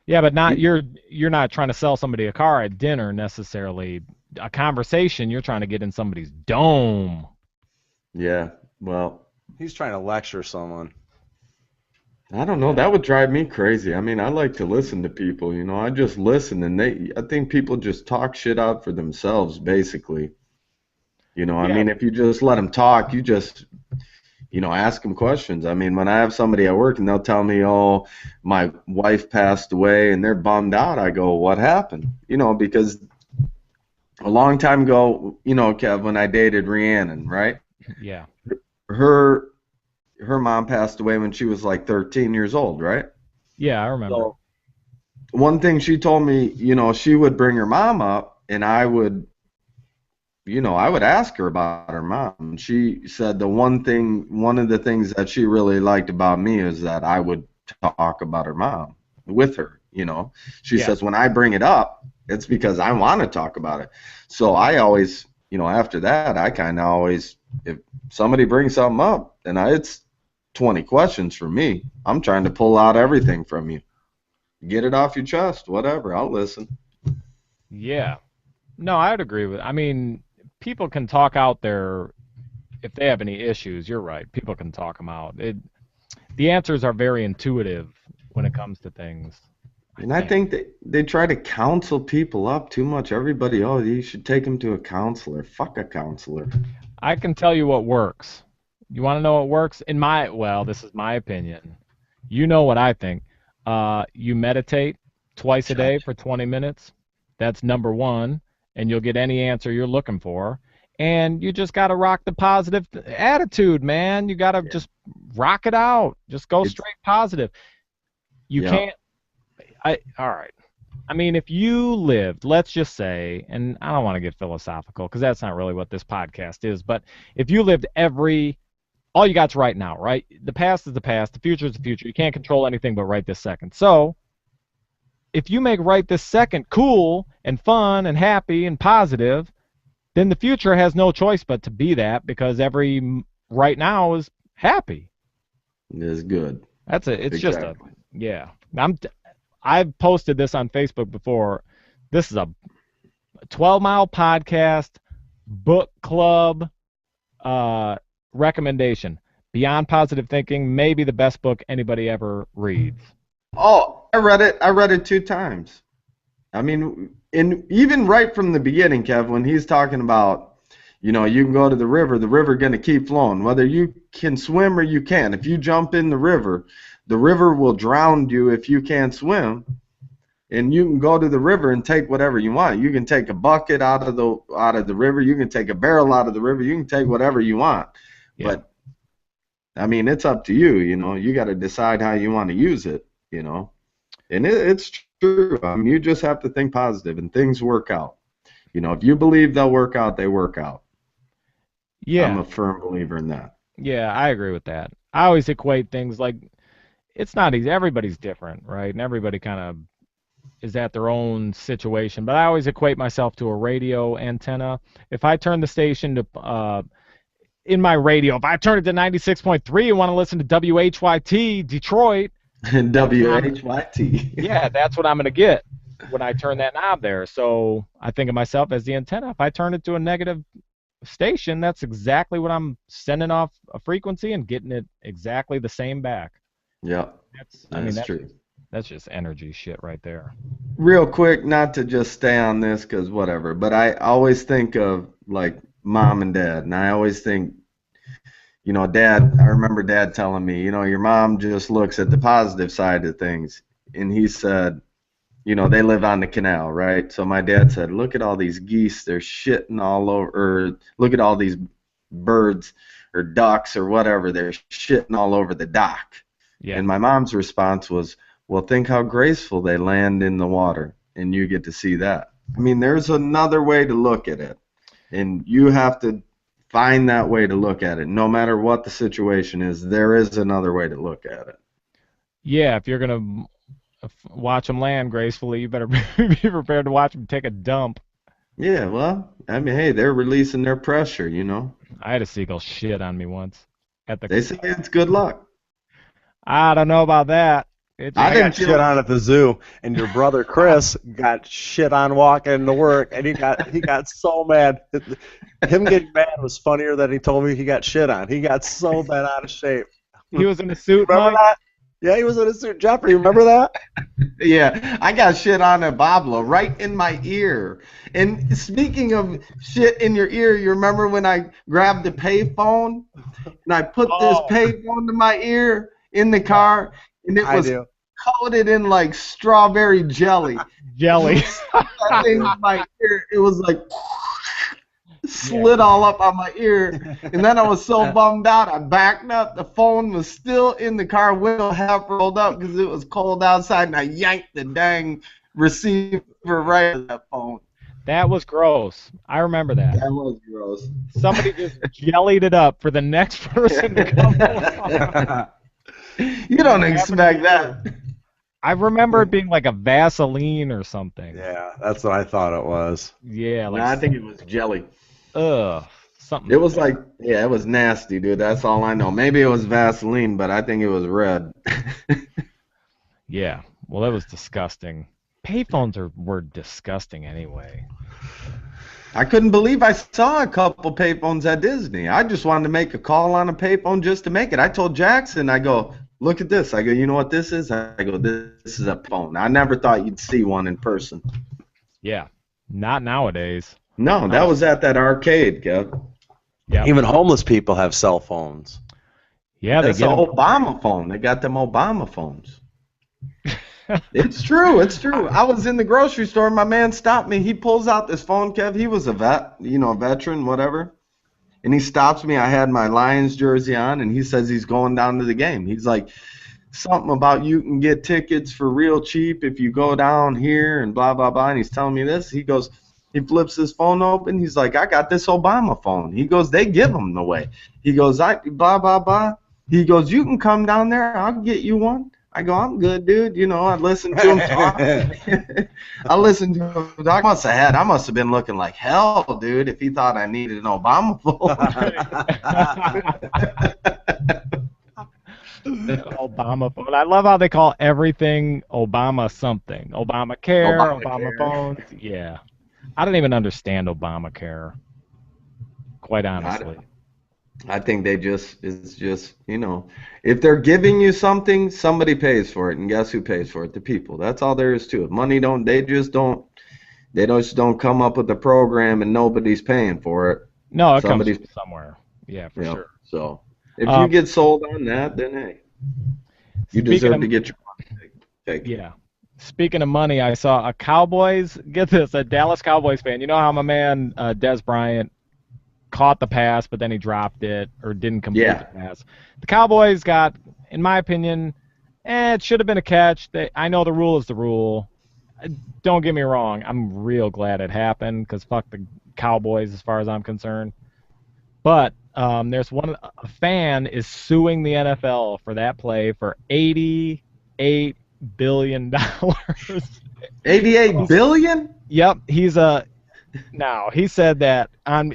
Yeah, but not you're not trying to sell somebody a car at dinner necessarily. A conversation, you're trying to get in somebody's dome. Yeah, well, He's trying to lecture someone. I don't know. That would drive me crazy. I mean, I like to listen to people, I just listen, and I think people just talk shit out for themselves, basically. I Yeah. mean, if you just let them talk, you just, ask them questions. I mean, when I have somebody at work and they'll tell me, oh, my wife passed away and they're bummed out, I go, what happened? Because a long time ago, Kev, when I dated Rhiannon, right? Yeah. Her mom passed away when she was like 13 years old, right? Yeah, I remember. So one thing she told me, she would bring her mom up and I would ask her about her mom. And she said one of the things that she really liked about me is that I would talk about her mom with her, She Yeah. says when I bring it up, it's because I want to talk about it. So I always, after that, I kind of always, if somebody brings something up, then it's 20 questions for me. I'm trying to pull out everything from you. Get it off your chest, whatever. I'll listen. Yeah. No, I would agree with. I mean, people can talk out their if they have any issues. You're right. People can talk them out. The answers are very intuitive when it comes to things. And I think they try to counsel people up too much. Everybody, oh, you should take them to a counselor. Fuck a counselor. I can tell you what works. You want to know what works? Well, this is my opinion. You know what I think. You meditate twice a day for 20 minutes. That's number one, and you'll get any answer you're looking for. And you just got to rock the positive attitude, man. You got to just rock it out. Just go straight positive. You can't. All right. I mean, if you lived, let's just say, and I don't want to get philosophical because that's not really what this podcast is, but if you lived all you got's right now, right? The past is the past, the future is the future. You can't control anything but right this second. So if you make right this second cool and fun and happy and positive, then the future has no choice but to be that because every right now is happy. It is good. Exactly. Yeah. I've posted this on Facebook before. This is a 12-mile podcast book club recommendation. Beyond Positive Thinking, maybe the best book anybody ever reads. Oh, I read it. I read it 2 times. I mean, and even right from the beginning, Kev, when he's talking about, you can go to the river going to keep flowing. Whether you can swim or you can't. If you jump in the river will drown you if you can't swim. And you can go to the river and take whatever you want. You can take a bucket out of the river. You can take a barrel out of the river. You can take whatever you want. Yeah. But I mean, it's up to you. You got to decide how you want to use it. And it's true. I mean, you just have to think positive, and things work out. If you believe they'll work out, they work out. Yeah. I'm a firm believer in that. Yeah, I agree with that. I always equate things like it's not easy. Everybody's different, right? And everybody kind of is at their own situation. But I always equate myself to a radio antenna. If I turn the station to in my radio, if I turn it to 96.3 and want to listen to WHYT Detroit, WHYT. yeah, that's what I'm going to get when I turn that knob there. So I think of myself as the antenna. If I turn it to a negative station, that's exactly what I'm sending off a frequency and getting it exactly the same back. Yeah, that's true. That's just energy shit right there. Real quick, not to just stay on this because whatever, but I always think of like mom and dad, and I always think, Dad, I remember Dad telling me, your mom just looks at the positive side of things, and he said, they live on the canal, right? So my dad said, look at all these geese, they're shitting all over, or look at all these birds or ducks or whatever, they're shitting all over the dock. Yeah. And my mom's response was, well, think how graceful they land in the water, and you get to see that. I mean, there's another way to look at it, and you have to find that way to look at it. No matter what the situation is, there is another way to look at it. Yeah, if you're going to watch them land gracefully, you better be prepared to watch them take a dump. Yeah, well, I mean, hey, they're releasing their pressure, I had a seagull shit on me once. They say it's good luck. I don't know about that. I got shit on at the zoo, and your brother Chris got shit on walking to work, and he got so mad. Him getting mad was funnier than he told me he got shit on. He got so bad out of shape. He was in a suit, Remember Mike? that? Yeah, he was in a suit. Jeopardy, remember that? Yeah, I got shit on at Bablo, right in my ear. And speaking of shit in your ear, you remember when I grabbed the payphone and I put this payphone to my ear in the car, and it was coated in like strawberry jelly. Jelly. That thing in my ear, it was like slid all up on my ear, and then I was so bummed out, I backed up. The phone was still in the car window, half rolled up because it was cold outside, and I yanked the dang receiver right at that phone. That was gross. I remember that. That was gross. Somebody just jellied it up for the next person to come along. You don't expect that. I remember it being like a Vaseline or something. Yeah, that's what I thought it was. Yeah, like I think it was jelly. Something. It was like, yeah, it was nasty, dude. That's all I know. Maybe it was Vaseline, but I think it was red. Yeah, well, that was disgusting. Payphones were disgusting anyway. I couldn't believe I saw a couple payphones at Disney. I just wanted to make a call on a payphone just to make it. I told Jackson, I go, look at this. I go, you know what this is? I go, this is a phone. I never thought you'd see one in person. Yeah, not nowadays. No, that was at that arcade, Kev. Yeah. Even homeless people have cell phones. Yeah, that's an Obama phone. They got them Obama phones. It's true. It's true. I was in the grocery store. My man stopped me. He pulls out this phone, Kev. He was a vet, a veteran, whatever. And he stops me. I had my Lions jersey on, and he says he's going down to the game. He's like, something about you can get tickets for real cheap if you go down here and blah, blah, blah. And he's telling me this. He goes, he flips his phone open. He's like, I got this Obama phone. He goes, they give them away. He goes, blah, blah, blah. He goes, you can come down there. I'll get you one. I go, I'm good, dude. I listened to him talk. I listened to him talk. I must have been looking like hell, dude, if he thought I needed an Obama phone. Obama phone. I love how they call everything Obama something. Obamacare, Obama phones. Yeah. I don't even understand Obamacare, quite honestly. I think it's just, if they're giving you something, somebody pays for it, and guess who pays for it? The people. That's all there is to it. Money don't, they just don't come up with a program and nobody's paying for it. No, it comes Somebody's, from somewhere. Yeah, for you know, sure. so if you Um, get sold on that, then hey, you speaking deserve of to get your money taken. Yeah. Speaking of money, I saw a Cowboys, get this, a Dallas Cowboys fan. You know how my man Des Bryant caught the pass, but then he dropped it or didn't complete the Yeah. pass. The Cowboys got, in my opinion, it should have been a catch. I know the rule is the rule. Don't get me wrong. I'm real glad it happened because fuck the Cowboys as far as I'm concerned. But there's a fan is suing the NFL for that play for $88 billion. 88 billion? Yep, he said that on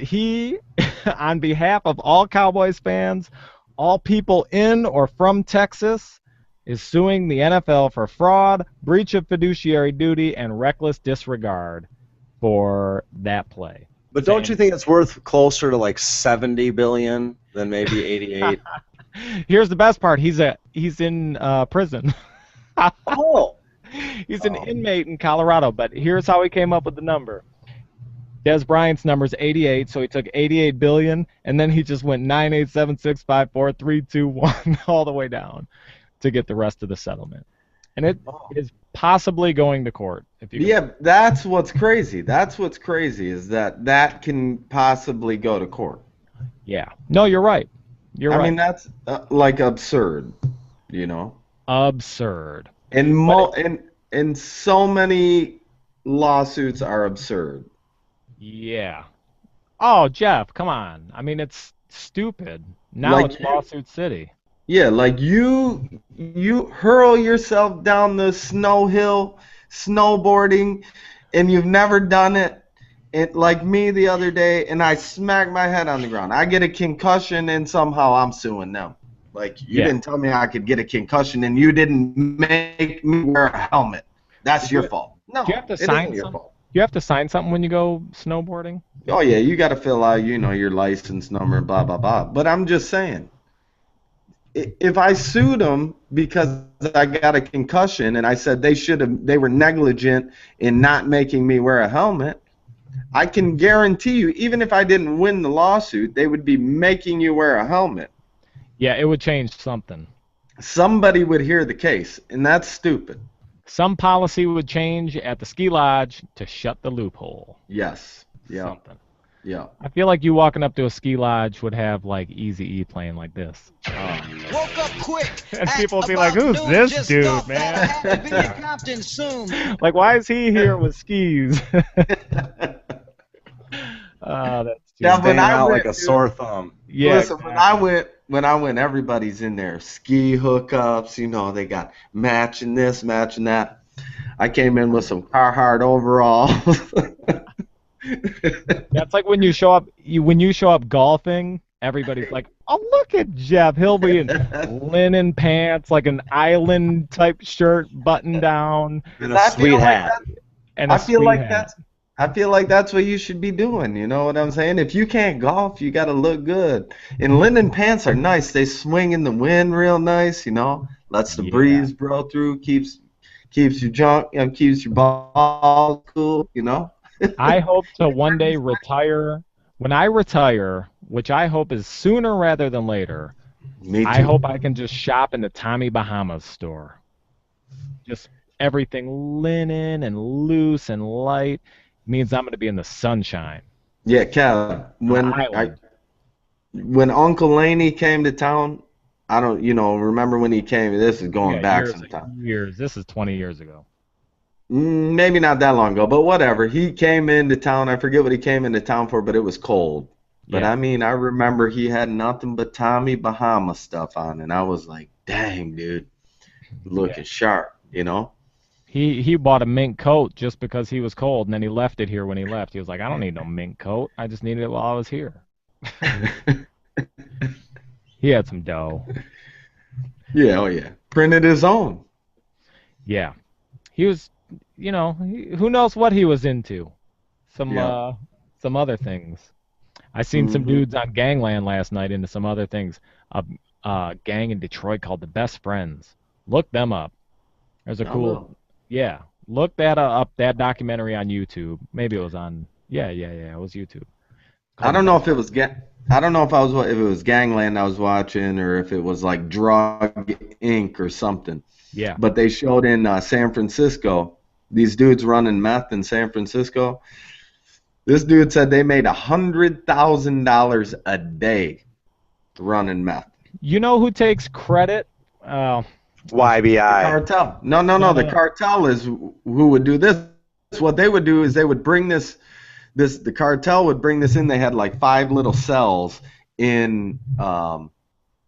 behalf of all Cowboys fans, all people in or from Texas, is suing the NFL for fraud, breach of fiduciary duty, and reckless disregard for that play. But don't you think it's worth closer to like 70 billion than maybe 88? Here's the best part. He's in prison. Oh, He's an inmate in Colorado, but here's how he came up with the number. Des Bryant's number is 88, so he took 88 billion, and then he just went 987654321 all the way down to get the rest of the settlement. And it is possibly going to court. Yeah, that's what's crazy. That's what's crazy is that can possibly go to court. Yeah. No, you're right. I mean, that's like absurd, Absurd. And so many lawsuits are absurd. Yeah. Oh, Jeff, come on. I mean, it's stupid. Now Like it's lawsuit city. Yeah, like you hurl yourself down the snow hill snowboarding and you've never done it. Like me the other day, and I smack my head on the ground. I get a concussion and somehow I'm suing them. Like you didn't tell me I could get a concussion and you didn't make me wear a helmet. That's your fault. No, Do you have to it sign isn't your something? fault. You have to sign something when you go snowboarding? Oh yeah, you got to fill out, your license number, blah blah blah. But I'm just saying, if I sued them because I got a concussion and I said they were negligent in not making me wear a helmet, I can guarantee you, even if I didn't win the lawsuit, they would be making you wear a helmet. Yeah, it would change something. Somebody would hear the case, and that's stupid. Some policy would change at the ski lodge to shut the loophole. Yes. Yeah. Something. Yeah. I feel like you walking up to a ski lodge would have like Eazy-E playing like this. Woke up quick. And people would be like, "Who's this dude, man?" Like, why is he here with skis? That's too Yeah, staying when I out went, like a sore thumb. Yeah. Listen, when I went, everybody's in there. Ski hookups, they got matching this, matching that. I came in with some Carhartt overalls. That's like when you show up golfing, everybody's like, "Oh, look at Jeff. He'll be in linen pants, like an island type shirt, button down, And a sweet hat. and a I feel sweet like hat." I feel like that's what you should be doing. You know what I'm saying? If you can't golf, you got to look good. And linen pants are nice. They swing in the wind real nice. Lets the breeze blow through. Keeps your junk. Keeps your ball cool. I hope to one day retire. When I retire, which I hope is sooner rather than later, Me too. I hope I can just shop in the Tommy Bahama's store. Just everything linen and loose and light. Means I'm going to be in the sunshine. Yeah, Cal. When Uncle Laney came to town, I don't, remember when he came. This is going back some time. Years. This is 20 years ago. Maybe not that long ago, but whatever. He came into town. I forget what he came into town for, but it was cold. But Yeah. I mean, I remember he had nothing but Tommy Bahama stuff on, and I was like, dang, dude, looking sharp, He bought a mink coat just because he was cold, and then he left it here when he left. He was like, "I don't need no mink coat. I just needed it while I was here." He had some dough. Yeah, oh yeah. Printed his own. Yeah. He was, who knows what he was into. Some other things. I seen some Mhm. dudes on Gangland last night into some other things. A gang in Detroit called the Best Friends. Look them up. There's a I will. cool, yeah. Look that up. That documentary on YouTube. Maybe it was on. Yeah. It was YouTube. I Called the don't know Best if it was Friends. I don't know if it was Gangland I was watching or if it was like Drug Inc. or something. Yeah. But they showed in San Francisco these dudes running meth in San Francisco. This dude said they made $100,000 a day running meth. You know who takes credit? Oh, The YBI. cartel. No, no, no, no. no, The no. cartel is who would do this. What they would do is they would bring the cartel would bring this in. They had like 5 little cells in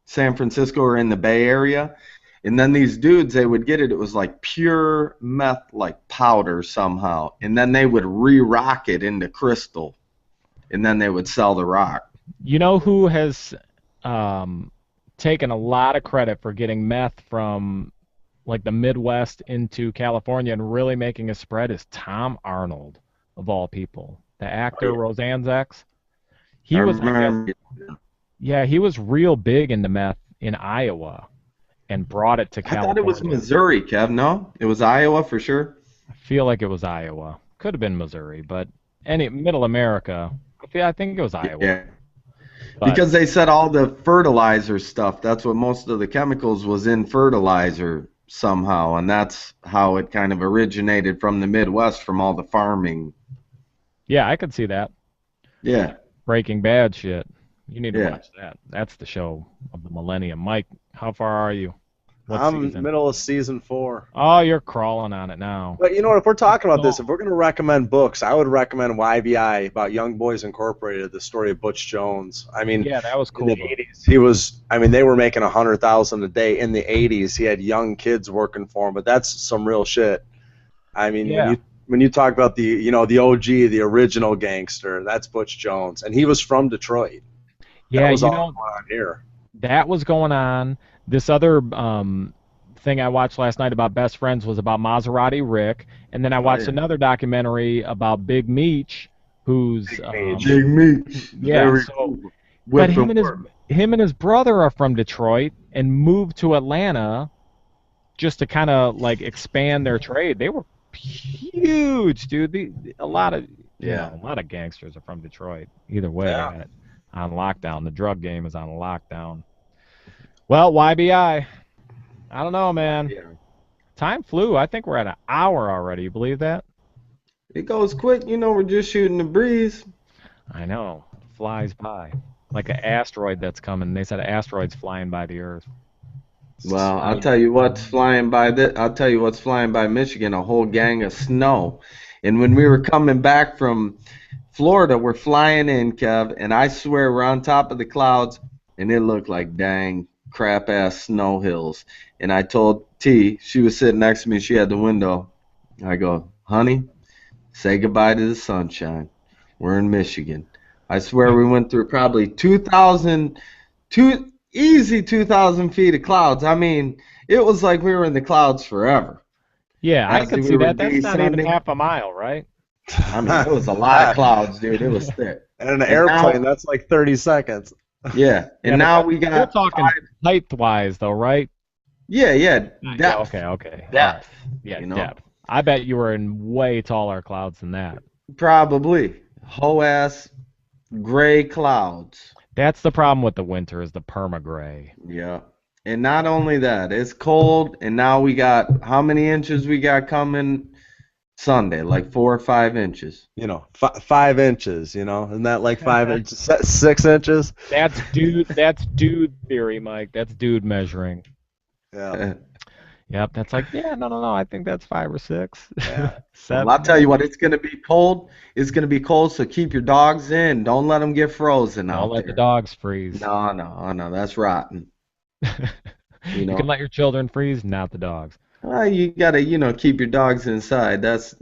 San Francisco or in the Bay Area. And then these dudes, they would get it. It was like pure meth, like powder somehow. And then they would re-rock it into crystal. And then they would sell the rock. You know who has um, taken a lot of credit for getting meth from like the Midwest into California and really making a spread is Tom Arnold, of all people. The actor Roseanne's ex. I He was, I guess, remember. yeah, he was real big into meth in Iowa and brought it to I thought it was California. Missouri, Kev. No, it was Iowa for sure. I feel like it was Iowa. Could have been Missouri, but any Middle America. I think it was Iowa. Yeah. But Because they said all the fertilizer stuff, that's what most of the chemicals was in fertilizer somehow, and that's how it kind of originated from the Midwest from all the farming. yeah, I could see that. Yeah. Breaking Bad shit. You need to Yeah. watch that. That's the show of the millennium. Mike, how far are you? What I'm season? middle of season 4. Oh, you're crawling on it now. But you know what? If we're talking about this, So- if we're going to recommend books, I would recommend YBI about Young Boys Incorporated, the story of Butch Jones. I mean, Yeah, that was in cool. the Though. 80s, he was. I mean, they were making 100,000 a day in the 80s. He had young kids working for him, but that's some real shit. I mean, Yeah. when you talk about the OG, the original gangster, that's Butch Jones, and he was from Detroit. Yeah, That was you all know, going on here. that was going on. This other thing I watched last night about Best Friends was about Maserati Rick, and then I watched yeah. another documentary about Big Meech, who's Big Meat. yeah. Very So, cool. but Whip and work. him and his brother are from Detroit and moved to Atlanta just to kind of like expand their trade. They were huge, dude. A lot of Yeah. a lot of gangsters are from Detroit. Either way, Yeah. on lockdown. The drug game is on lockdown. Well, YBI. I don't know, man. Yeah. Time flew. I think we're at an hour already. You believe that? It goes quick. You know, we're just shooting the breeze. I know. Flies by. Like an asteroid that's coming. They said asteroids flying by the Earth. Well, I'll tell you what's flying by I'll tell you what's flying by Michigan, a whole gang of snow. And when we were coming back from Florida, we're flying in, Kev, and I swear we're on top of the clouds, and it looked like dang crap ass snow hills. And I told T, she was sitting next to me, she had the window. I go, honey, say goodbye to the sunshine. We're in Michigan. I swear we went through probably 2,000 feet of clouds. I mean, it was like we were in the clouds forever. Yeah, I As could we see were that. That's not even descending. half a mile, right? I mean, it was a lot of clouds, dude. It was thick. And an And airplane, now- that's like 30 seconds. Yeah, and Yeah, now but we We're got talking height-wise, though, right? yeah, Yeah, depth, okay. depth. Yeah, you know? depth. I bet you were in way taller clouds than that. Probably whole ass gray clouds. That's the problem with the winter is the perma-gray. Yeah, and not only that, it's cold, and now we got how many inches we got coming Sunday? Like 4 or 5 inches. 5 inches. Isn't that like 5 inches? 6 inches. That's dude theory, Mike. That's dude measuring. Yeah. Yep, that's like, no, I think that's 5 or 6. Yeah. 7. Well, I'll tell you what, it's gonna be cold. It's gonna be cold, so keep your dogs in. Don't let them get frozen out Don't let there. the dogs freeze. No, that's rotten. You know. can let your children freeze, not the dogs. You gotta, keep your dogs inside. That's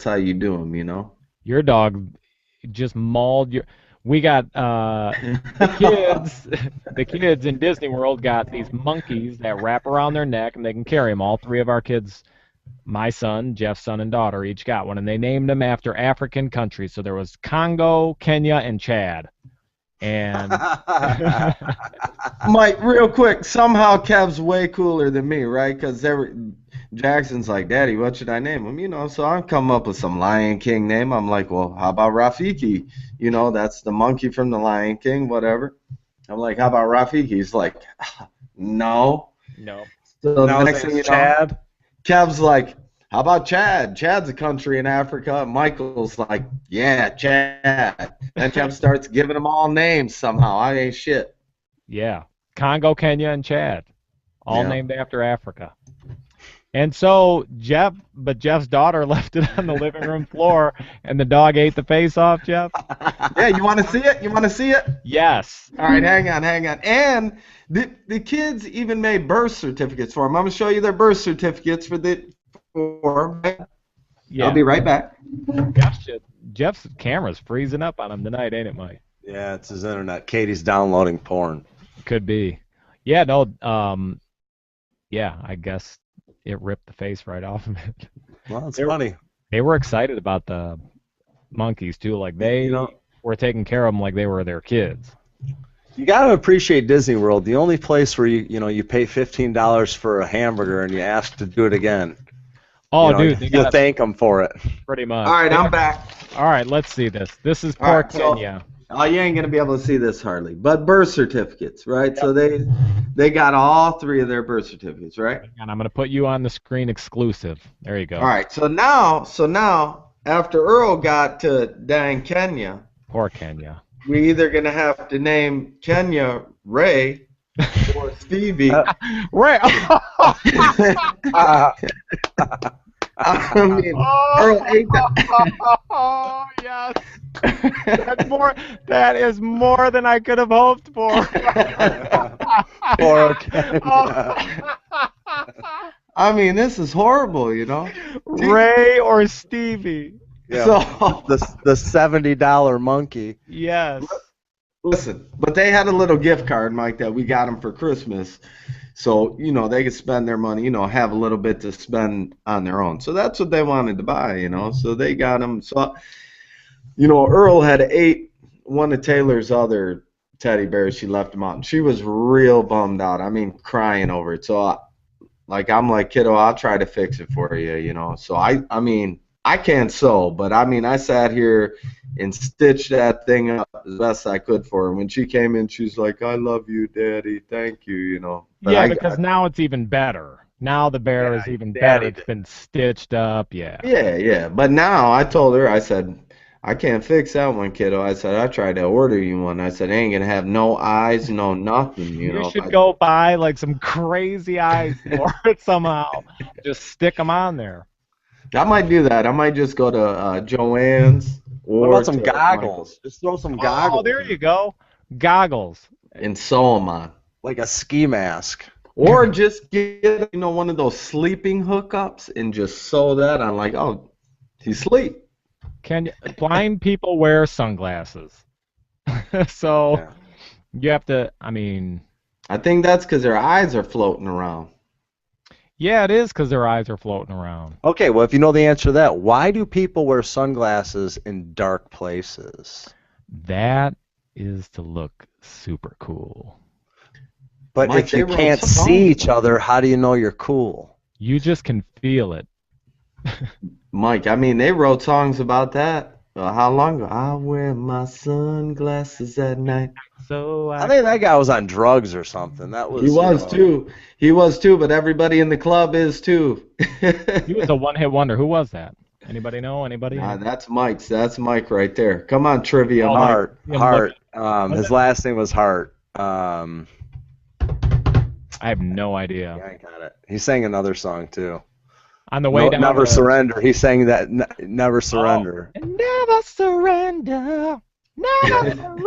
how you do them, Your dog just mauled your. We got the kids. The kids in Disney World got these monkeys that wrap around their neck, and they can carry them. All 3 of our kids my son, Jeff's son and daughter each got one, and they named them after African countries. So there was Congo, Kenya, and Chad. And Mike, real quick, somehow Kev's way cooler than me, right? Because Jackson's like, Daddy, what should I name him? You know, so I'm coming up with some Lion King name. I'm like, well, how about Rafiki? You know, that's the monkey from the Lion King, whatever. I'm like, how about Rafiki? He's like, no. no. So Now the his next thing name's you know, Chad. Kev's like, how about Chad? Chad's a country in Africa. Michael's like, yeah, Chad. And Kev starts giving them all names somehow. I ain't shit. Yeah. Congo, Kenya, and Chad. All Yeah. named after Africa. And so Jeff's daughter left it on the living room floor, and the dog ate the face off, Jeff. Yeah, you want to see it? You want to see it? Yes. All right, hang on. And the kids even made birth certificates for them. I'm going to show you their birth certificates for Yeah. I'll be right back. Jeff's camera's freezing up on him tonight, ain't it, Mike? Yeah, it's his internet. Katie's downloading porn. Could be. Yeah, no, yeah, I guess it ripped the face right off of it. Well, it's funny. They were excited about the monkeys, too. Like, they were taking care of them like they were their kids. You got to appreciate Disney World. The only place where you pay $15 for a hamburger and you ask to do it again. Oh, You know, dude, you thank them for it. pretty much. All right, I'm back. All right, let's see this. This is All poor right, so- Kenya. Oh, you ain't going to be able to see this hardly. But birth certificates, right? So they got all three of their birth certificates, right? And I'm going to put you on the screen exclusive. There you go. All right, so now after Earl got to dang Kenya, Poor Kenya. we either going to have to name Kenya Ray or Stevie. Right. I mean, Earl ate that. Oh, yes. That is more than I could have hoped for. Poor I mean, this is horrible, you know? Ray or Stevie. Yeah, So, the $70 monkey. Yes. listen, but they had a little gift card, Mike, that we got them for Christmas. So, you know, they could spend their money, you know, have a little bit to spend on their own. So that's what they wanted to buy, you know. So they got them. So, you know, Earl had ate one of Taylor's other teddy bears. She left him out, and she was real bummed out. I mean, crying over it. So, I'm like, kiddo, I'll try to fix it for you, you know. So, I mean, I can't sew, but, I mean, I sat here and stitched that thing up as best I could for her. When she came in, she's like, I love you, Daddy. Thank you, you know. But Yeah, because now it's even better. Now the bear is even better. It's been stitched up. Yeah. Yeah. But now I told her, I said, I can't fix that one, kiddo. I said, I tried to order you one. I said, I ain't going to have no eyes, no nothing, you know. You should go buy like some crazy eyes for it somehow. Just stick them on there. I might do that. I might just go to Joann's. Or What about some to goggles? Michael's Just throw some goggles. Oh, there you go. Goggles. and sew them on. Like a ski mask. Or just get, you know, one of those sleeping hookups and just sew that on, like, oh, he's asleep. Blind people wear sunglasses. So Yeah. you have to, I mean, I think that's because their eyes are floating around. yeah, it is because their eyes are floating around. Okay, well, if you know the answer to that, why do people wear sunglasses in dark places? That is to look super cool. But Mike, if you they wrote can't songs see each other, how do you know you're cool? You just can feel it. Mike, I mean, they wrote songs about that. How long ago? I wear my sunglasses at night. So I think that guy was on drugs or something. That was He was you know, too. He was too, but everybody in the club is too. he was a one-hit wonder. Who was that? Anybody know? Anybody? That's Mike's. That's Mike right there. Come on, trivia, Oh, Mike. Hart. Yeah, Hart. His last name was Hart. I have no idea. Yeah, I got it. He sang another song too. On the way down. Never to- Surrender. He sang that Never Surrender. Never surrender. Never surrender.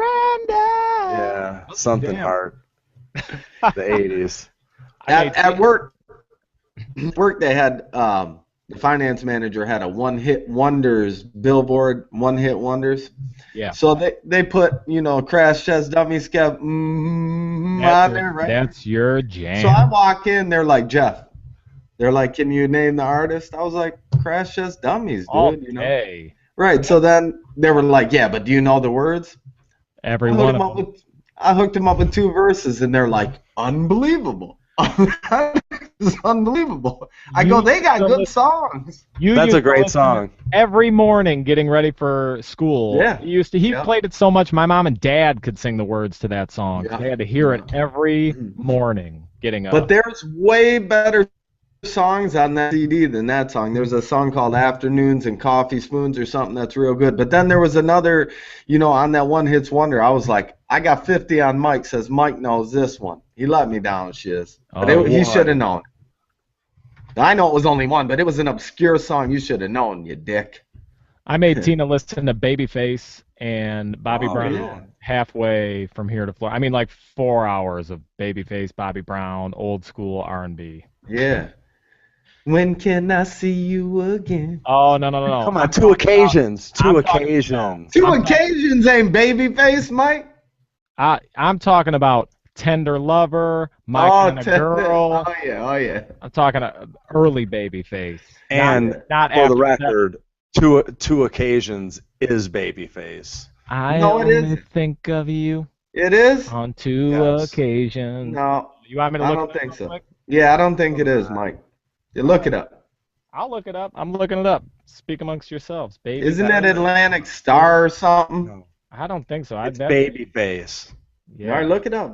Yeah, something Damn. Hart. The 80s. At work, they had the finance manager had a one-hit wonders billboard, one-hit wonders. Yeah. So they put, you know, Crash Test Dummies kept on there, right? That's your jam. So I walk in, they're like, Jeff, They're like, can you name the artist? I was like, Crash Test Dummies, dude. You know? Okay. Right. So then they were like, yeah, but do you know the words? Every I one hooked, of them them. up with, I hooked them up with 2 verses, and they're like, unbelievable. It's unbelievable. I go, they got good songs. You That's used a to great listen to song. every morning getting ready for school. Yeah. He Yeah. played it so much my mom and dad could sing the words to that song. Yeah. They had to hear it every morning getting But up. there's way better songs on that CD than that song. There's a song called Afternoons and Coffee Spoons or something that's real good. But then there was another, on that One Hits Wonder, I was like, I got 50 on Mike, says Mike knows this one. He let me down, shiz. But he should have known. I know it was only one, but it was an obscure song. You should have known, you dick. I made Tina listen to Babyface and Bobby Brown yeah. halfway from here to Florida. I mean, like 4 hours of Babyface, Bobby Brown, old school R&B. Yeah. When can I see you again? Oh, no. Come on, 2 occasions. 2 occasions. 2 occasions ain't Babyface, Mike. I'm talking about Tender Lover, My Kind of Girl. Oh, yeah. I'm talking early Babyface. And not for the after record, 2 occasions is Babyface. I No, it only isn't. think of you It is? on 2 Yes. occasions. No, You want me to I look don't it up think real so. quick? Yeah, I don't think it is, Mike. You look it up. I'll look it up. I'm looking it up. Speak amongst yourselves, baby. Isn't it Atlantic Star or something? No, I don't think so. it's Babyface. Yeah. All right, look it up.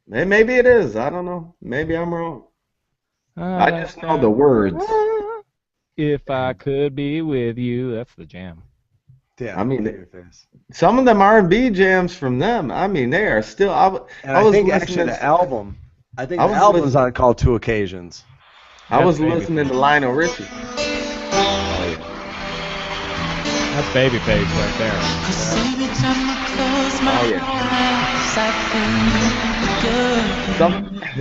Maybe it is. I don't know. Maybe I'm wrong. I just know the words. If I could be with you, that's the jam. Yeah, I mean, Babyface. Some of them R&B jams from them. I mean, they are still. And I think actually the album. I think the album's on called 2 occasions. I was That's listening to Lionel Richie. That's Babyface right there. Oh yeah.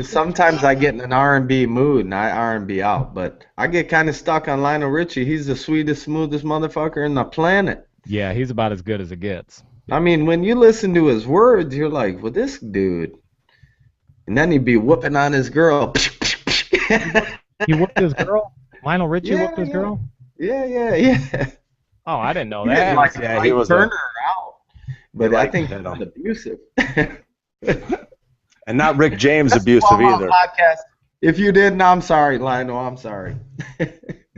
Sometimes I get in an R&B mood and I R&B out, but I get kind of stuck on Lionel Richie. He's the sweetest, smoothest motherfucker in the planet. Yeah, he's about as good as it gets. I mean, when you listen to his words, you're like, well, this dude. And then he'd be whooping on his girl. He whooped his girl? Lionel Richie whooped his girl? Yeah. Oh, I didn't know He that. didn't like he was turn her out. But I think that that's abusive. And not Rick James That's abusive the Smallmouth either. Podcast. If you didn't, I'm sorry, Lionel. I'm sorry.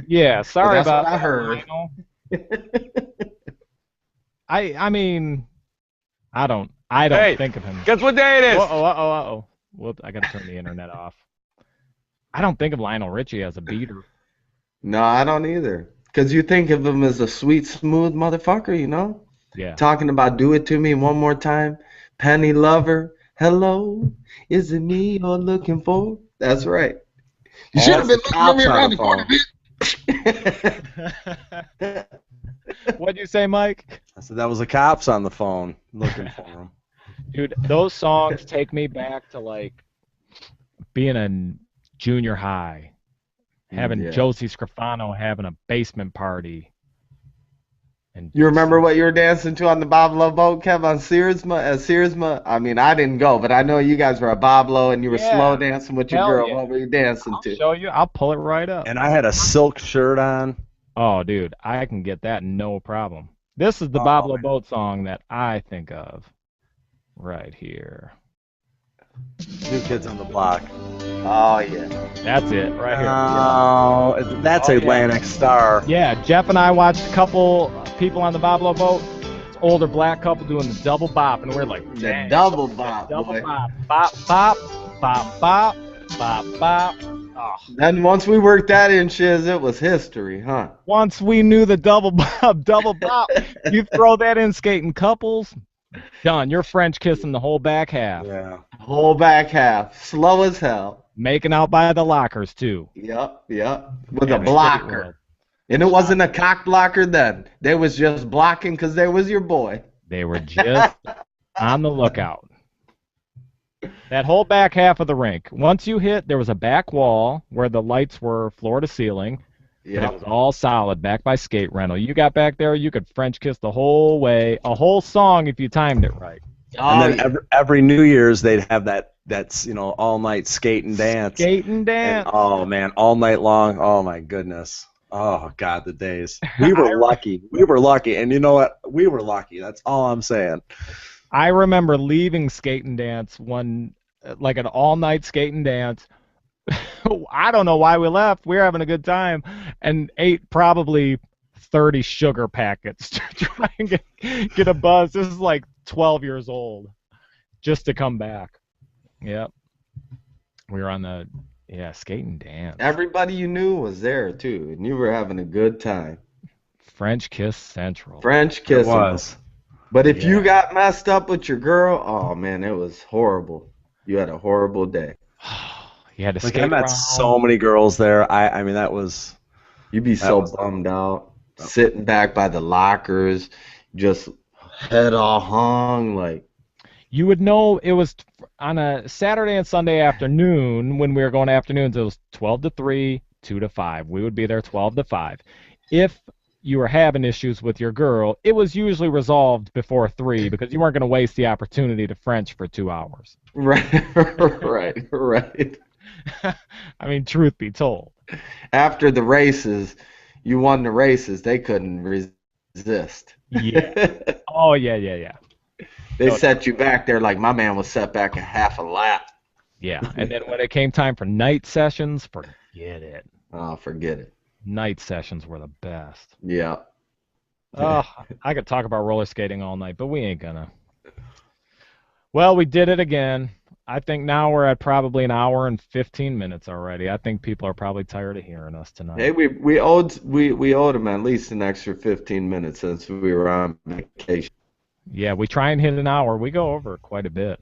Yeah, sorry That's about what I that, heard. Lionel. I mean, I don't think of him. Guess what day it is? Uh-oh. Whoops, I gotta turn the internet off. I don't think of Lionel Richie as a beater. No, I don't either. Because you think of him as a sweet, smooth motherfucker, Yeah. Talking about do it to me one more time. Penny lover, hello, is it me you're looking for? That's right. You should have been looking at me around the corner, bitch. What'd you say, Mike? I said that was the cops on the phone looking for him. Dude, those songs take me back to like being in junior high, having Josie Scrofano having a basement party. And You remember what you were dancing to on the Boblo boat, Kev, on Searsma? I mean, I didn't go, but I know you guys were at Boblo and you were slow dancing with your Hell girl. yeah. What were you dancing I'll to? show you. I'll pull it right up. And I had a silk shirt on. Oh, dude, I can get that no problem. This is the Boblo Boat song that I think of right here. New Kids on the Block. Oh, yeah. That's it right here. Oh, that's Atlantic Star. Yeah, Jeff and I watched a couple people on the Boblo Boat. It's older black couple doing the double bop, and we're like, The dang, double bop, double boy. bop, bop, bop, bop, bop, bop, bop. Oh. Then once we worked that in, shiz, it was history, huh? Once we knew the double bop, you throw that in skating couples, done. You're French kissing the whole back half. Yeah. Whole back half, slow as hell. Making out by the lockers, too. Yep. With Yeah, a blocker. And it wasn't a cock blocker then. They was just blocking because they was your boy. They were just on the lookout. That whole back half of the rink. Once you hit, there was a back wall where the lights were floor to ceiling. But it was all solid, back by skate rental. You got back there, you could French kiss the whole way, a whole song if you timed it right. And then every New Year's they'd have that that's all night skate and dance. Skate and And dance. oh man, all night long. Oh my goodness. Oh God, the days. We were lucky. We were lucky, and you know what? We were lucky. That's all I'm saying. I remember leaving skate and dance like an all-night skate and dance. I don't know why we left. We were having a good time and ate probably 30 sugar packets to try and get a buzz. This is like 12 years old just to come back. Yep. We were on the skate and dance. Everybody you knew was there too, and you were having a good time. French Kiss Central. French It kissing. was. But if you got messed up with your girl, oh man, it was horrible. You had a horrible day. You had to Like skate I met around. so many girls there. I mean that was. You'd be so bummed out, sitting back by the lockers, just head all hung, like. You would know it was on a Saturday and Sunday afternoon when we were going afternoons. It was 12 to 3, 2 to 5. We would be there 12 to 5. If you were having issues with your girl, it was usually resolved before 3 because you weren't going to waste the opportunity to French for 2 hours. Right, right. I mean, truth be told. After the races, you won the races. They couldn't resist. Yeah. Oh, yeah. They set you back there like my man was set back a half a lap. Yeah, and then when it came time for night sessions, forget it. Oh, forget it. Night sessions were the best. Yeah. Oh, I could talk about roller skating all night, but we ain't gonna. Well, we did it again. I think now we're at probably an hour and 15 minutes already. I think people are probably tired of hearing us tonight. Hey, we owed him at least an extra 15 minutes since we were on vacation. Yeah, we try and hit an hour. We go over quite a bit.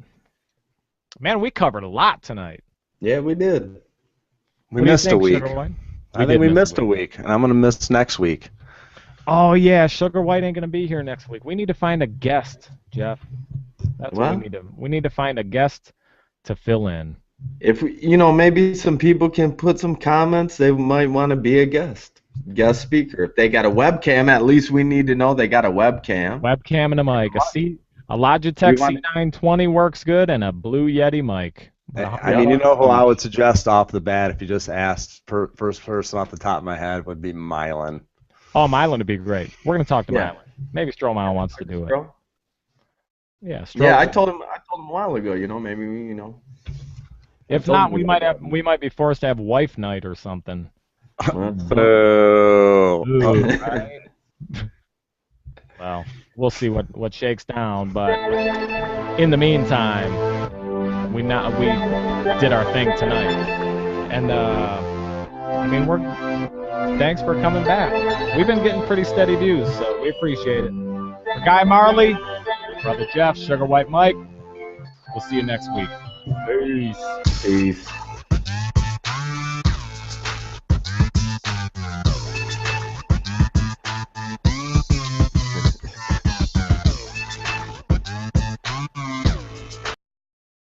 Man, we covered a lot tonight. Yeah, we did. We missed a week. I think we did missed a week, and I'm gonna miss next week. Oh yeah, Sugar White ain't gonna be here next week. We need to find a guest, Jeff. That's what we need to. We need to find a guest to fill in. If maybe some people can put some comments, they might want to be a guest speaker. If they got a webcam, at least we need to know they got a webcam. Webcam and a mic. A Logitech C920 works good, and a Blue Yeti mic. I mean, who I would suggest off the bat if you just asked, first person off the top of my head would be Mylan. Oh, Mylan would be great. We're gonna talk to Mylan. Maybe Strohmeyer wants to do it. Yeah, Yeah, I told him a while ago. Maybe If not, we might be forced to have wife night or something. Boo. Right? Well, we'll see what shakes down. But in the meantime, we did our thing tonight, and thanks for coming back. We've been getting pretty steady views, so we appreciate it. For Guy Marley, Brother Jeff, Sugar White Mike, we'll see you next week. Peace.